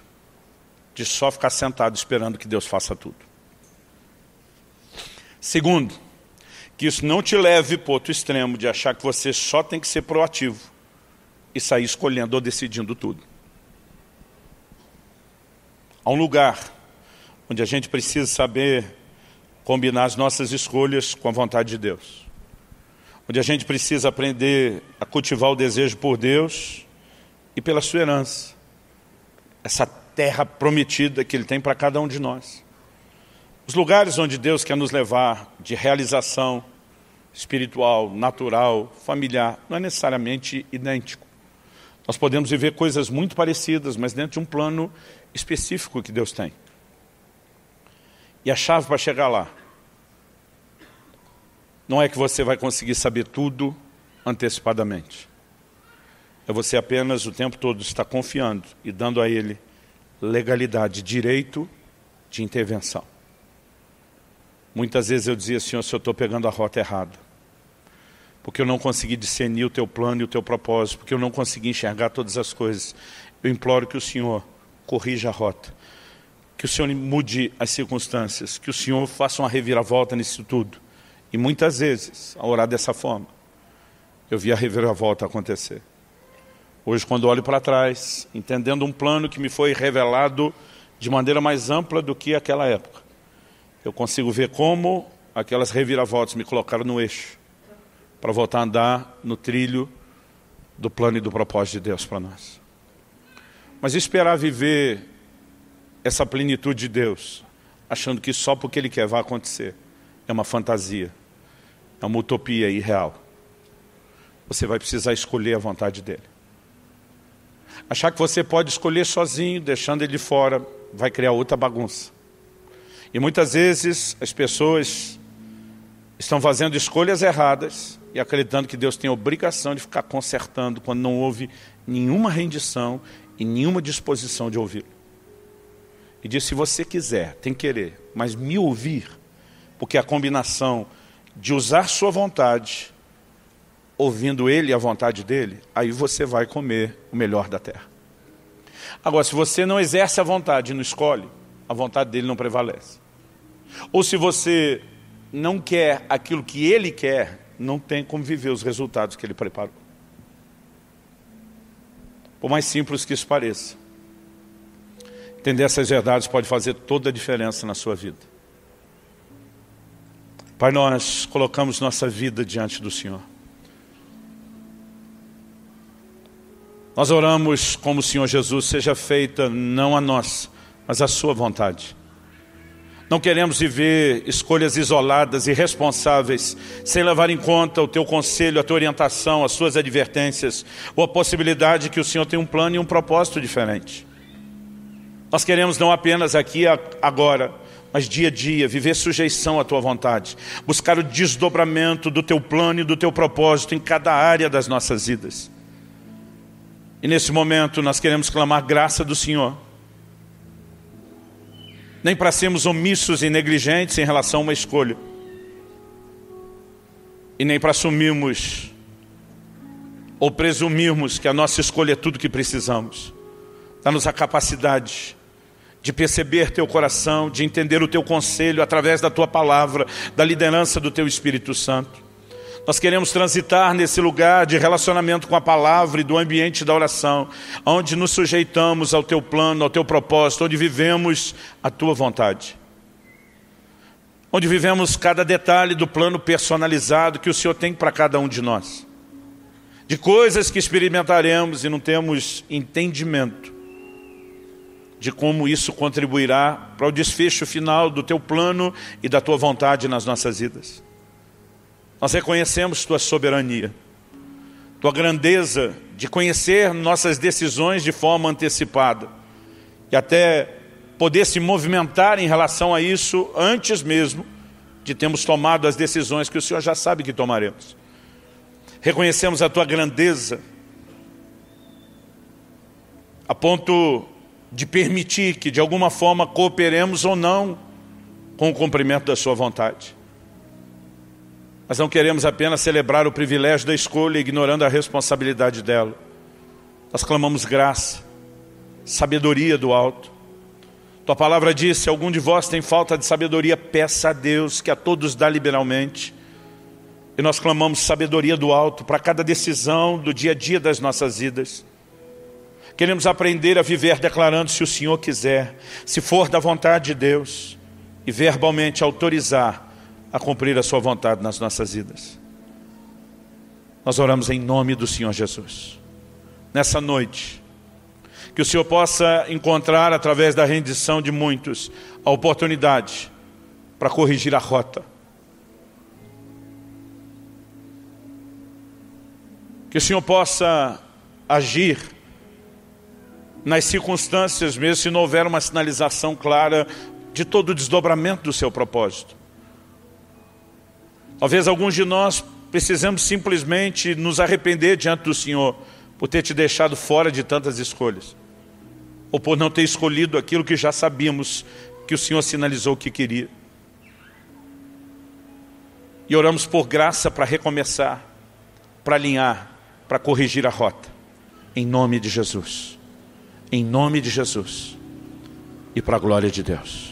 A: de só ficar sentado esperando que Deus faça tudo. Segundo, que isso não te leve para o outro extremo de achar que você só tem que ser proativo e sair escolhendo ou decidindo tudo. Há um lugar onde a gente precisa saber combinar as nossas escolhas com a vontade de Deus. Onde a gente precisa aprender a cultivar o desejo por Deus e pela sua herança. Essa terra prometida que Ele tem para cada um de nós. Os lugares onde Deus quer nos levar de realização espiritual, natural, familiar, não é necessariamente idêntico. Nós podemos viver coisas muito parecidas, mas dentro de um plano específico que Deus tem. E a chave para chegar lá não é que você vai conseguir saber tudo antecipadamente. É você apenas o tempo todo estar confiando e dando a Ele legalidade, direito de intervenção. Muitas vezes eu dizia, Senhor, se eu estou pegando a rota errada, porque eu não consegui discernir o Teu plano e o Teu propósito, porque eu não consegui enxergar todas as coisas, eu imploro que o Senhor corrija a rota, que o Senhor mude as circunstâncias, que o Senhor faça uma reviravolta nisso tudo. E muitas vezes, ao orar dessa forma, eu vi a reviravolta acontecer. Hoje, quando olho para trás, entendendo um plano que me foi revelado de maneira mais ampla do que aquela época, eu consigo ver como aquelas reviravoltas me colocaram no eixo para voltar a andar no trilho do plano e do propósito de Deus para nós. Mas esperar viver essa plenitude de Deus, achando que só porque Ele quer vai acontecer, é uma fantasia, é uma utopia irreal. Você vai precisar escolher a vontade dEle. Achar que você pode escolher sozinho, deixando Ele de fora, vai criar outra bagunça. E muitas vezes as pessoas estão fazendo escolhas erradas e acreditando que Deus tem a obrigação de ficar consertando quando não houve nenhuma rendição e nenhuma disposição de ouvi-lo. E diz, se você quiser, tem que querer, mas me ouvir, porque a combinação de usar sua vontade, ouvindo Ele e a vontade dEle, aí você vai comer o melhor da terra. Agora, se você não exerce a vontade e não escolhe, a vontade dEle não prevalece. Ou se você não quer aquilo que Ele quer, não tem como viver os resultados que Ele preparou. Por mais simples que isso pareça, entender essas verdades pode fazer toda a diferença na sua vida. Pai, nós colocamos nossa vida diante do Senhor. Nós oramos como o Senhor Jesus, seja feita não a nós, mas a sua vontade. Não queremos viver escolhas isoladas, irresponsáveis, sem levar em conta o Teu conselho, a Tua orientação, as Suas advertências, ou a possibilidade que o Senhor tem um plano e um propósito diferente. Nós queremos não apenas aqui agora, mas dia a dia, viver sujeição à Tua vontade, buscar o desdobramento do Teu plano e do Teu propósito em cada área das nossas vidas. E nesse momento nós queremos clamar graça do Senhor, nem para sermos omissos e negligentes em relação a uma escolha, e nem para assumirmos ou presumirmos que a nossa escolha é tudo que precisamos. Dá-nos a capacidade de perceber Teu coração, de entender o Teu conselho através da Tua palavra, da liderança do Teu Espírito Santo. Nós queremos transitar nesse lugar de relacionamento com a palavra e do ambiente da oração, onde nos sujeitamos ao Teu plano, ao Teu propósito, onde vivemos a Tua vontade. Onde vivemos cada detalhe do plano personalizado que o Senhor tem para cada um de nós. De coisas que experimentaremos e não temos entendimento de como isso contribuirá para o desfecho final do Teu plano e da Tua vontade nas nossas vidas. Nós reconhecemos Tua soberania, Tua grandeza de conhecer nossas decisões de forma antecipada e até poder se movimentar em relação a isso antes mesmo de termos tomado as decisões que o Senhor já sabe que tomaremos. Reconhecemos a Tua grandeza a ponto de permitir que de alguma forma cooperemos ou não com o cumprimento da sua vontade. Nós não queremos apenas celebrar o privilégio da escolha, ignorando a responsabilidade dela. Nós clamamos graça, sabedoria do alto. Tua palavra diz: se algum de vós tem falta de sabedoria, peça a Deus, que a todos dá liberalmente. E nós clamamos sabedoria do alto para cada decisão do dia a dia das nossas vidas. Queremos aprender a viver declarando: se o Senhor quiser, se for da vontade de Deus, e verbalmente autorizar a cumprir a sua vontade nas nossas vidas. Nós oramos em nome do Senhor Jesus. Nessa noite, que o Senhor possa encontrar, através da rendição de muitos, a oportunidade para corrigir a rota. Que o Senhor possa agir nas circunstâncias, mesmo se não houver uma sinalização clara de todo o desdobramento do seu propósito. Talvez alguns de nós precisamos simplesmente nos arrepender diante do Senhor por ter te deixado fora de tantas escolhas, ou por não ter escolhido aquilo que já sabíamos que o Senhor sinalizou que queria. E oramos por graça para recomeçar, para alinhar, para corrigir a rota, em nome de Jesus, em nome de Jesus, e para a glória de Deus.